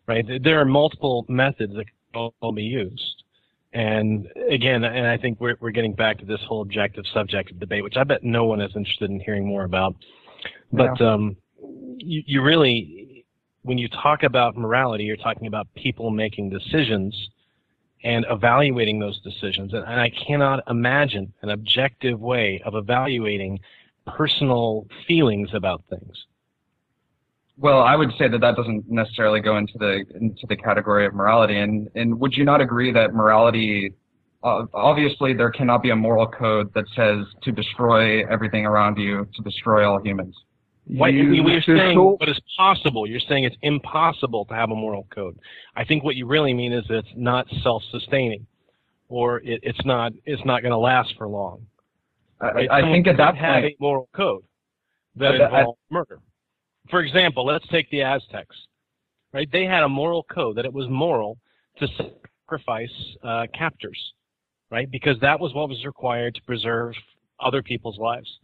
right? There are multiple methods that can all be used. And again, and I think we're getting back to this whole objective-subjective debate, which I bet no one is interested in hearing more about. But you really, when you talk about morality, you're talking about people making decisions and evaluating those decisions. And I cannot imagine an objective way of evaluating personal feelings about things. Well, I would say that doesn't necessarily go into the category of morality. And would you not agree that morality, obviously there cannot be a moral code that says to destroy everything around you, to destroy all humans? You're saying what is possible. You're saying it's impossible to have a moral code. I think what you really mean is that it's not self-sustaining, or it's not going to last for long. I think at that point, have a moral code that involves murder. For example, let's take the Aztecs. Right? They had a moral code that it was moral to sacrifice captors, right? Because that was what was required to preserve other people's lives.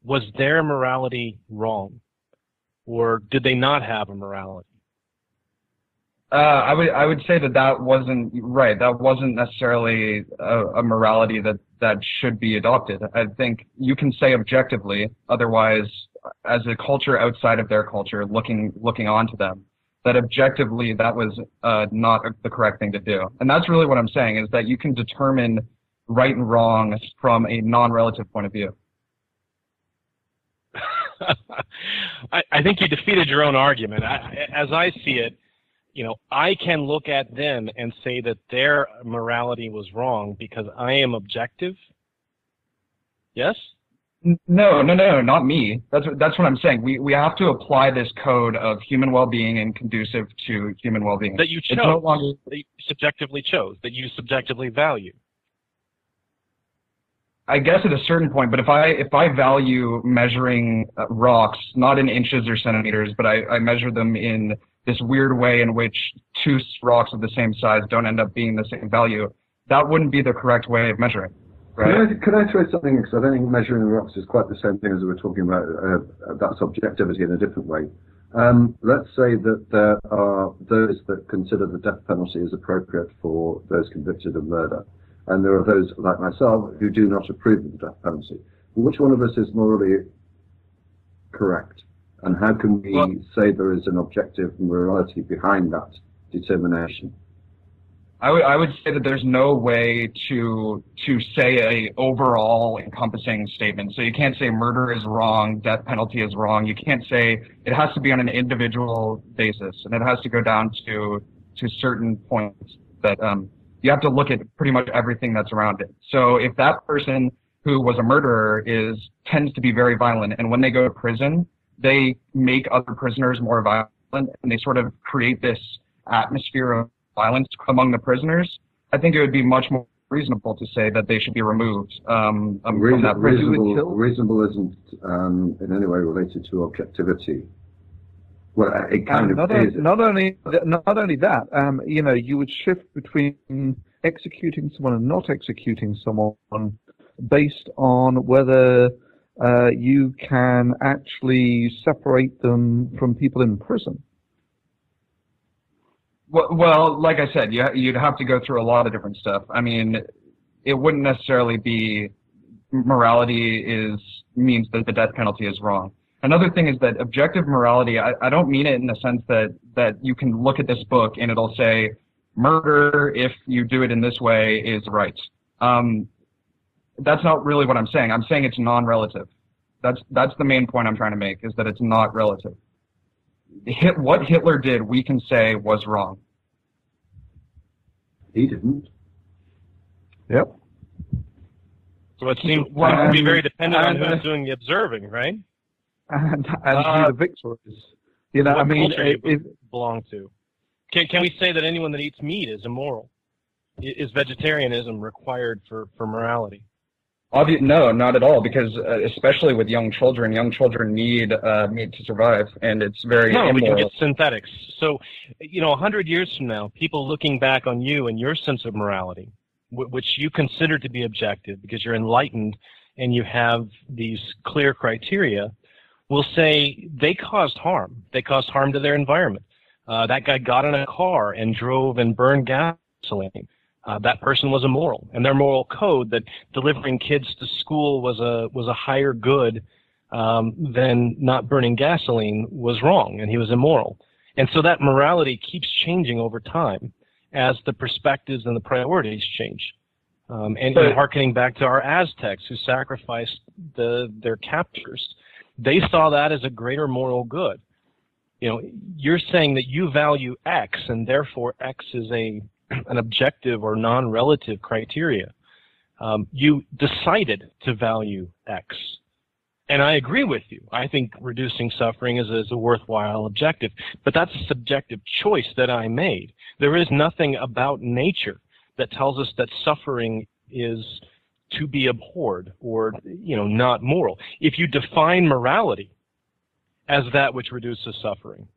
Was their morality wrong, or did they not have a morality? I would say that wasn't right. That wasn't necessarily a morality that should be adopted. I think you can say objectively, otherwise, as a culture outside of their culture, looking onto them, that objectively that was not the correct thing to do. And that's really what I'm saying, is that you can determine right and wrong from a non-relative point of view. I think you defeated your own argument. As I see it, you know, I can look at them and say that their morality was wrong because I am objective. Yes? No, not me. That's what I'm saying. We have to apply this code of human well-being and conducive to human well-being. That you chose, no longer, that you subjectively chose, that you subjectively value. I guess at a certain point, but if I value measuring rocks, not in inches or centimeters, but I measure them in this weird way in which two rocks of the same size don't end up being the same value, that wouldn't be the correct way of measuring. Right? Could I throw something, because I don't think measuring rocks is quite the same thing as we were talking about subjectivity in a different way. Let's say that there are those that consider the death penalty as appropriate for those convicted of murder, and there are those, like myself, who do not approve of the death penalty. Which one of us is morally correct? And how can we say there is an objective morality behind that determination? I would say that there's no way to say a overall encompassing statement. So you can't say murder is wrong, death penalty is wrong. You can't say, it has to be on an individual basis, and it has to go down to certain points that you have to look at pretty much everything that's around it. So if that person who was a murderer tends to be very violent, and when they go to prison, they make other prisoners more violent, and they sort of create this atmosphere of violence among the prisoners, I think it would be much more reasonable to say that they should be removed from that prison. Reasonable isn't in any way related to objectivity. Well, it kind of is. Not only that, you know, you would shift between executing someone and not executing someone based on whether you can actually separate them from people in prison. Well, like I said, you'd have to go through a lot of different stuff. I mean, it wouldn't necessarily be morality means that the death penalty is wrong. Another thing is that objective morality, I don't mean it in the sense that you can look at this book and it'll say, murder, if you do it in this way, is right. That's not really what I'm saying. I'm saying it's non-relative. That's the main point I'm trying to make, is that it's not relative. what Hitler did, we can say was wrong. He didn't. Yep. So it seems to be very dependent on who's doing the observing, right? And who the victor is. You know, What I mean, culture do you belong to? Can we say that anyone that eats meat is immoral? Is vegetarianism required for morality? No, not at all, because especially with young children need meat to survive, and it's very immoral. We can get synthetics. So, 100 years from now, people looking back on you and your sense of morality, which you consider to be objective because you're enlightened and you have these clear criteria, will say they caused harm. They caused harm to their environment. That guy got in a car and drove and burned gasoline. That person was immoral, and their moral code that delivering kids to school was a higher good than not burning gasoline was wrong, and he was immoral. And so that morality keeps changing over time as the perspectives and the priorities change. And hearkening back to our Aztecs who sacrificed their captors, they saw that as a greater moral good. You're saying that you value X, and therefore X is an objective or non-relative criteria. You decided to value X. And I agree with you. I think reducing suffering is a worthwhile objective. But that's a subjective choice that I made. There is nothing about nature that tells us that suffering is to be abhorred or, not moral. If you define morality as that which reduces suffering,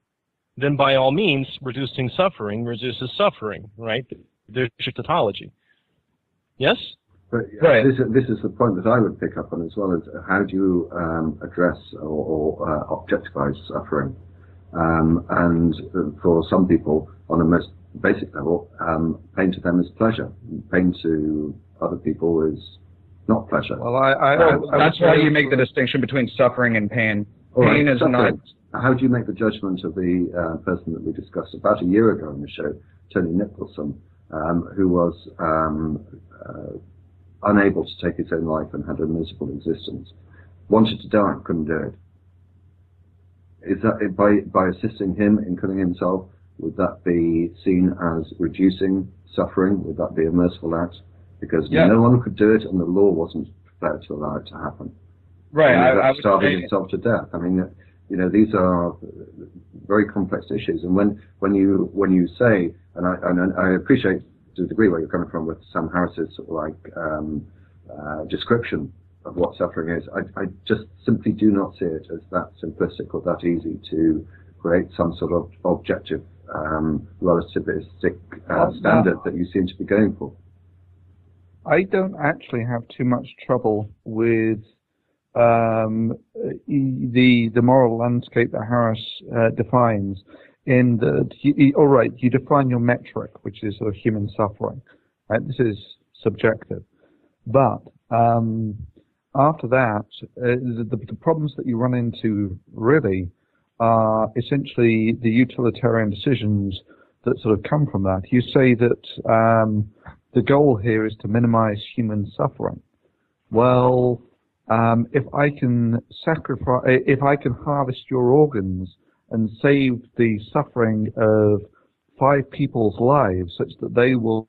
then by all means, reducing suffering reduces suffering, right? There's your tautology. Yes? But this is the point that I would pick up on, as well as how do you address or objectify suffering? And for some people, on a most basic level, pain to them is pleasure. Pain to other people is not pleasure. Well, that's why you make the distinction between suffering and pain. Pain is not. How do you make the judgment of the person that we discussed about a year ago on the show, Tony Nicholson, who was unable to take his own life and had a miserable existence, wanted to die, couldn't do it? Is that by assisting him in killing himself? Would that be seen as reducing suffering? Would that be a merciful act? Because no one could do it, and the law wasn't prepared to allow it to happen. Right. I was starving himself to death. I mean, these are very complex issues. And when you say, and I appreciate to a degree where you're coming from with Sam Harris's sort of description of what suffering is, I just simply do not see it as that simplistic or that easy to create some sort of objective relativistic standard that you seem to be going for. I don't actually have too much trouble with the moral landscape that Harris defines, in that you define your metric, which is sort of human suffering. Right? This is subjective, but after that, the problems that you run into really are essentially the utilitarian decisions that sort of come from that. You say that the goal here is to minimize human suffering. Well, if I can harvest your organs and save the suffering of 5 people's lives such that they will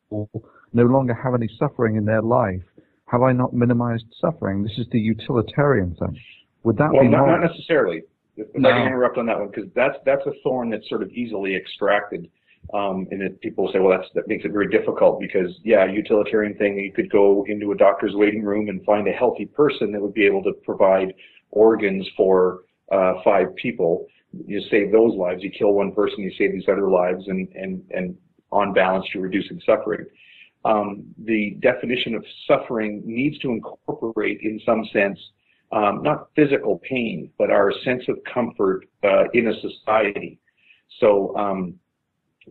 no longer have any suffering in their life, have I not minimized suffering? This is the utilitarian thing. Would that be moral? Not necessarily. If I can interrupt on that one, because that's a thorn that's sort of easily extracted. And that people say, well, that makes it very difficult because, utilitarian thing, you could go into a doctor's waiting room and find a healthy person that would be able to provide organs for 5 people. You save those lives. You kill one person, you save these other lives, and on balance, you're reducing suffering. The definition of suffering needs to incorporate, in some sense, not physical pain, but our sense of comfort in a society. So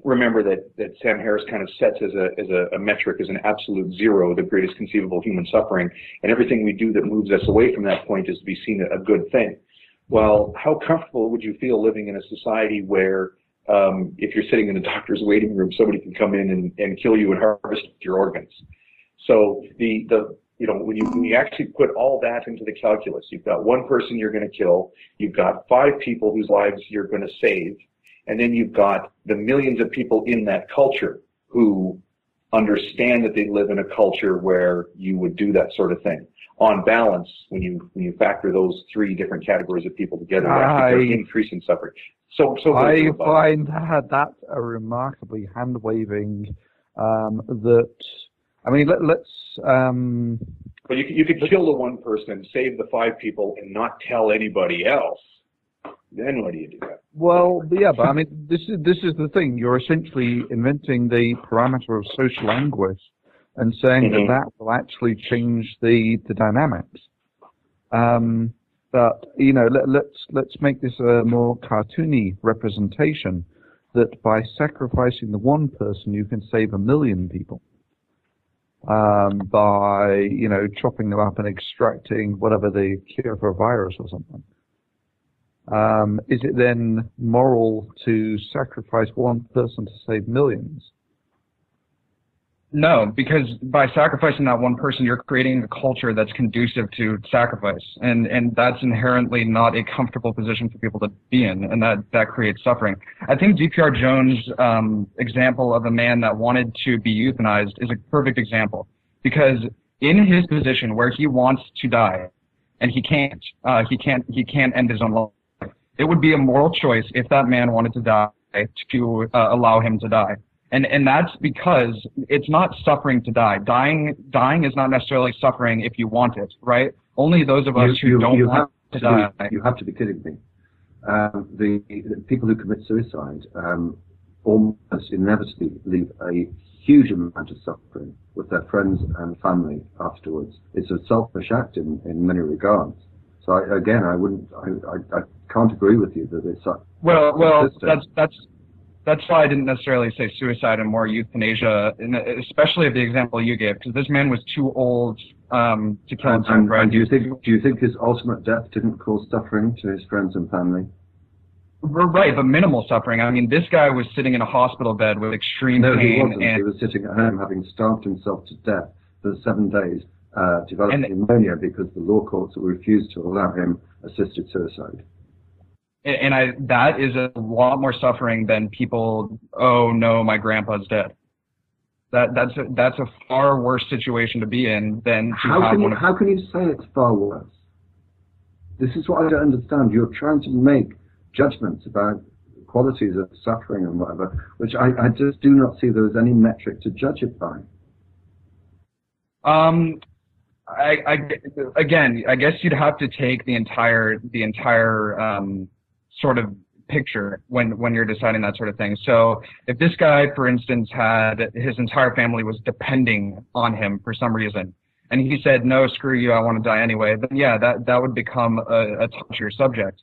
remember that Sam Harris kind of sets as a metric, as an absolute zero, the greatest conceivable human suffering, and everything we do that moves us away from that point is to be seen a good thing. Well, how comfortable would you feel living in a society where if you're sitting in a doctor's waiting room, somebody can come in and kill you and harvest your organs? So the you know, when you actually put all that into the calculus, you've got one person you're going to kill, you've got 5 people whose lives you're going to save, and then you've got the millions of people in that culture who understand that they live in a culture where you would do that sort of thing. On balance, when you factor those 3 different categories of people together, they're increasing suffering. So I find that a remarkably hand-waving that. I mean, let's. But you could kill the one person, save the 5 people, and not tell anybody else. Then what do you do? Well, yeah, but I mean, this is the thing. You're essentially inventing the parameter of social anguish and saying that will actually change the dynamics. But you know, let's make this a more cartoony representation that by sacrificing the one person, you can save 1 million people. By, you know, chopping them up and extracting whatever the cure for a virus or something. Is it then moral to sacrifice one person to save millions? No, because by sacrificing that one person, you're creating a culture that's conducive to sacrifice, and that's inherently not a comfortable position for people to be in, and that creates suffering. I think D.P.R. Jones' example of a man that wanted to be euthanized is a perfect example, because in his position where he wants to die, and he can't end his own life, it would be a moral choice if that man wanted to die to allow him to die. And that's because it's not suffering to die. Dying is not necessarily suffering if you want it, right? Only those of us who don't want to die. You have to be kidding me. The people who commit suicide almost inevitably leave a huge amount of suffering with their friends and family afterwards. It's a selfish act in many regards. So I can't agree with you that it's well that's why I didn't necessarily say suicide and more euthanasia, especially of the example you gave, because this man was too old to kill himself. Right? And do you think his ultimate death didn't cause suffering to his friends and family? Right, but minimal suffering. I mean, this guy was sitting in a hospital bed with extreme pain. No, he wasn't. He was sitting at home having starved himself to death for 7 days, developing pneumonia because the law courts refused to allow him assisted suicide. And that is a lot more suffering than people, oh no, my grandpa's dead. That's a far worse situation to be in than to How can you say it's far worse? This is what I don't understand. You're trying to make judgments about qualities of suffering and whatever, which I just do not see there is any metric to judge it by. Again, I guess you'd have to take the entire sort of picture when you're deciding that sort of thing. So if this guy, for instance, had his entire family was depending on him for some reason, and he said, no, screw you, I want to die anyway, then yeah, that would become a touchier subject.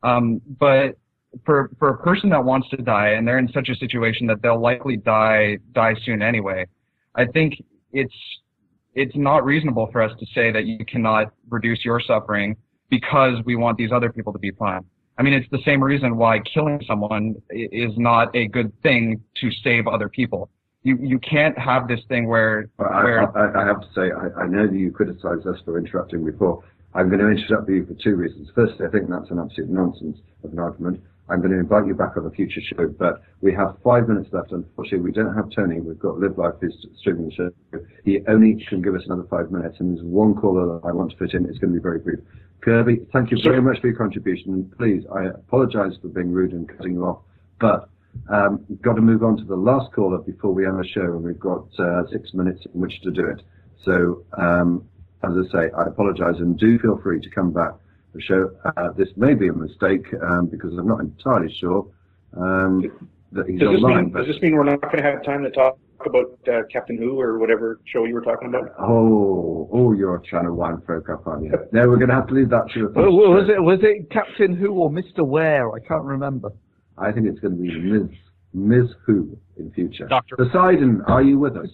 But for a person that wants to die, and they're in such a situation that they'll likely die soon anyway, I think it's not reasonable for us to say that you cannot reduce your suffering because we want these other people to be fine. I mean, it's the same reason why killing someone is not a good thing to save other people. You can't have this thing where I have to say, I know that you criticised us for interrupting before. I'm going to interrupt you for 2 reasons. Firstly, I think that's an absolute nonsense of an argument. I'm going to invite you back on a future show, but we have 5 minutes left. Unfortunately, we don't have Tony. We've got Live Life, who's streaming the show. He only can give us another 5 minutes, and there's one caller that I want to fit in. It's going to be very brief. Kirby, thank you very much for your contribution. And please, I apologise for being rude and cutting you off, but we've got to move on to the last caller before we end the show, and we've got 6 minutes in which to do it. So, as I say, I apologise, and do feel free to come back. The show. This may be a mistake because I'm not entirely sure that he's online. Does this mean we're not going to have time to talk about Captain Who or whatever show you were talking about? Oh, you're trying to wind folk up, aren't you? No, we're going to have to leave that to the was it Captain Who or Mr. Ware? I can't remember. I think it's going to be Ms. Who in future. Dr. Poseidon, are you with us?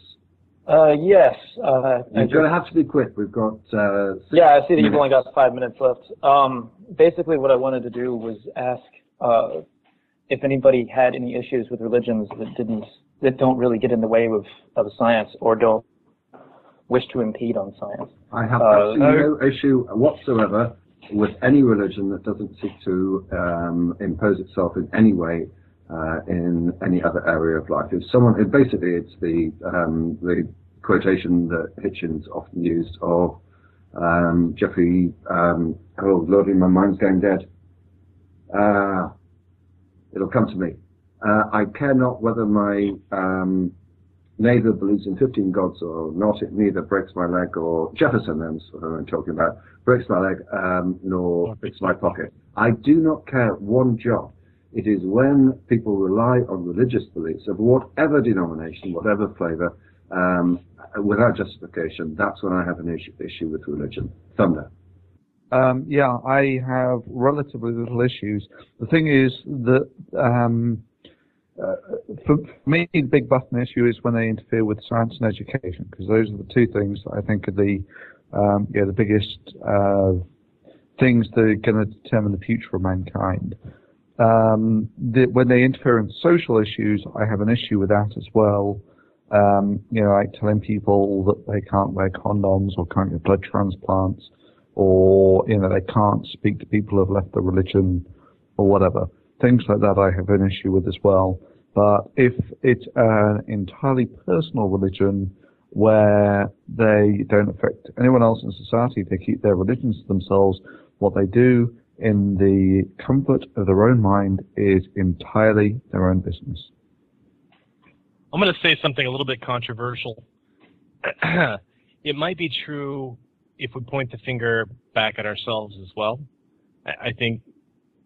Yes. You're going to have to be quick. We've got yeah, I see that you've only got 5 minutes left. Basically, what I wanted to do was ask if anybody had any issues with religions that don't really get in the way of science or don't wish to impede on science. I have absolutely no issue whatsoever with any religion that doesn't seek to impose itself in any way in any other area of life. If someone, basically, it's the quotation that Hitchens often used of Jeffrey. Oh Lordy, my mind's going dead. It'll come to me. I care not whether my neighbor believes in 15 gods or not. It neither breaks my leg, or Jefferson, that's what I'm talking about, breaks my leg, nor fits my pocket. I do not care one jot. It is when people rely on religious beliefs of whatever denomination, whatever flavor, without justification, that's when I have an issue with religion. Thunder. Yeah, I have relatively little issues. The thing is that for me, the big button issue is when they interfere with science and education, because those are the two things that I think are the biggest things that are going to determine the future of mankind. When they interfere in social issues, I have an issue with that as well. Like telling people that they can't wear condoms or can't get blood transplants, or they can't speak to people who have left the religion or whatever. Things like that I have an issue with as well. But if it's an entirely personal religion where they don't affect anyone else in society, they keep their religions to themselves, what they do in the comfort of their own mind is entirely their own business. I'm going to say something a little bit controversial. It might be true if we point the finger back at ourselves as well. I think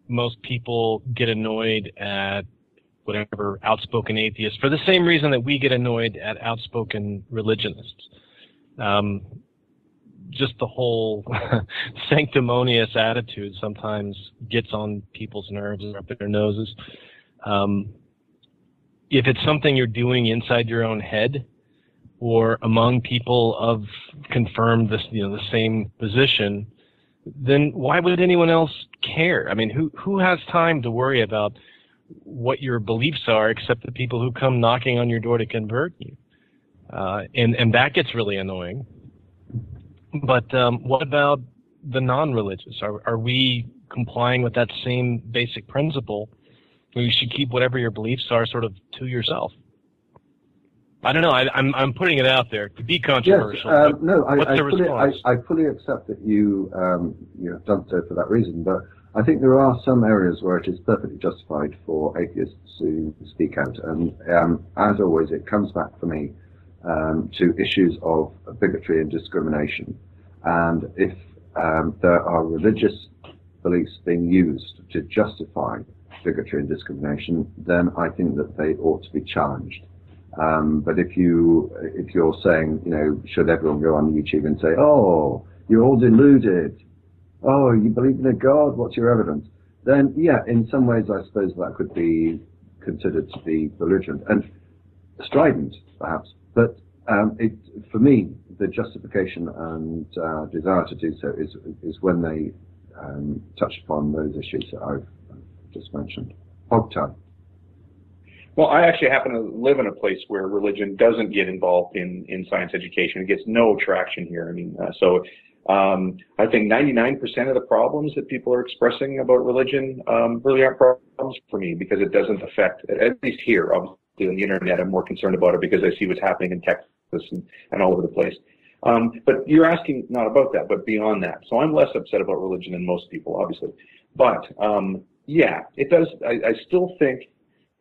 most people get annoyed at whatever outspoken atheists for the same reason that we get annoyed at outspoken religionists. Just the whole sanctimonious attitude sometimes gets on people's nerves and up their noses. If it's something you're doing inside your own head or among people of confirmed the same position, then why would anyone else care? I mean, who has time to worry about what your beliefs are except the people who come knocking on your door to convert you? And that gets really annoying. But what about the non-religious? Are we complying with that same basic principle? You should keep whatever your beliefs are sort of to yourself. I don't know. I'm putting it out there to be controversial. Yes, I fully accept that you have done so for that reason, but I think there are some areas where it is perfectly justified for atheists to speak out, and as always, it comes back for me to issues of bigotry and discrimination. And if there are religious beliefs being used to justify bigotry and discrimination, then I think that they ought to be challenged. But if you're saying, should everyone go on YouTube and say, oh, you're all deluded, oh, you believe in a God, what's your evidence? Then, yeah, in some ways, I suppose that could be considered to be belligerent and strident, perhaps. But for me, the justification and desire to do so is when they touch upon those issues that I've just mentioned. HogTie. Well, I actually happen to live in a place where religion doesn't get involved in science education. It gets no traction here. I mean, I think 99% of the problems that people are expressing about religion really aren't problems for me, because it doesn't affect, at least here, obviously on the internet, I'm more concerned about it because I see what's happening in Texas and all over the place. But you're asking not about that, but beyond that. So I'm less upset about religion than most people, obviously. But yeah, it does. I still think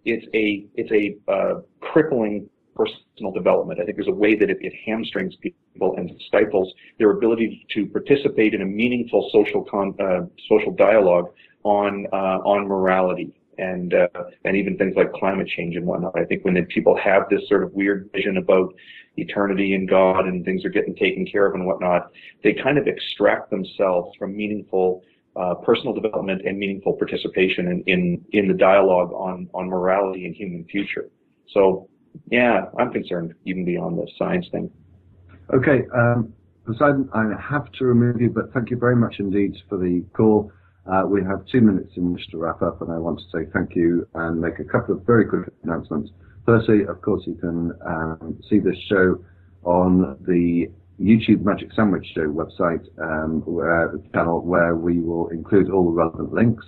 it's a crippling personal development. I think there's a way that it hamstrings people and stifles their ability to participate in a meaningful social dialogue on morality and even things like climate change and whatnot. I think when people have this sort of weird vision about eternity and God and things are getting taken care of and whatnot, they kind of extract themselves from meaningful personal development and meaningful participation in the dialogue on morality and human future. So, yeah, I'm concerned even beyond the science thing. Okay, Poseidon, I have to remove you, but thank you very much indeed for the call. We have 2 minutes in which to wrap up, and I want to say thank you and make a couple of very quick announcements. Firstly, of course, you can see this show on the YouTube Magic Sandwich Show website, channel, where we will include all the relevant links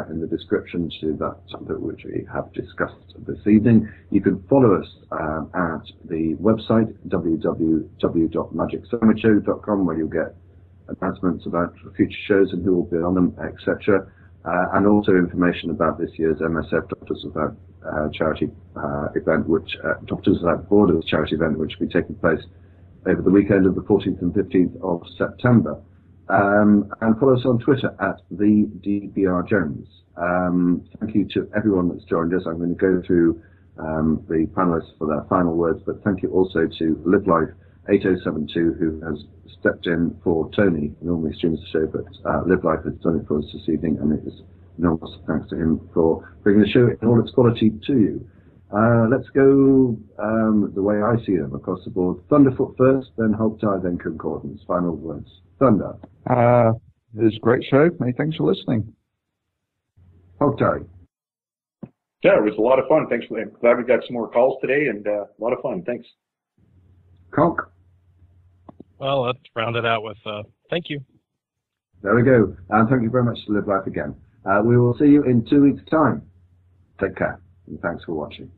in the description to that topic which we have discussed this evening. You can follow us at the website www.magicsandwichshow.com, where you'll get announcements about future shows and who will be on them, etc. And also information about this year's MSF Doctors Without Charity event, which Doctors Without Borders charity event, which will be taking place over the weekend of the 14th and 15th of September. And follow us on Twitter at @TheDBRJones. Thank you to everyone that's joined us. I'm going to go through the panelists for their final words, but thank you also to Live Life 8072, who has stepped in for Tony. He normally streams the show, but Live Life has done it for us this evening, and it is enormous thanks to him for bringing the show in all its quality to you. Let's go the way I see them across the board. Thunderfoot first, then HogTie, then Concordance. Final words. Thunder. It was a great show. Many thanks for listening. HogTie. Yeah, it was a lot of fun. Thanks. I'm glad we got some more calls today, and a lot of fun. Thanks. Conk. Well, let's round it out with thank you. There we go. And thank you very much to Live Life again. We will see you in 2 weeks' time. Take care, and thanks for watching.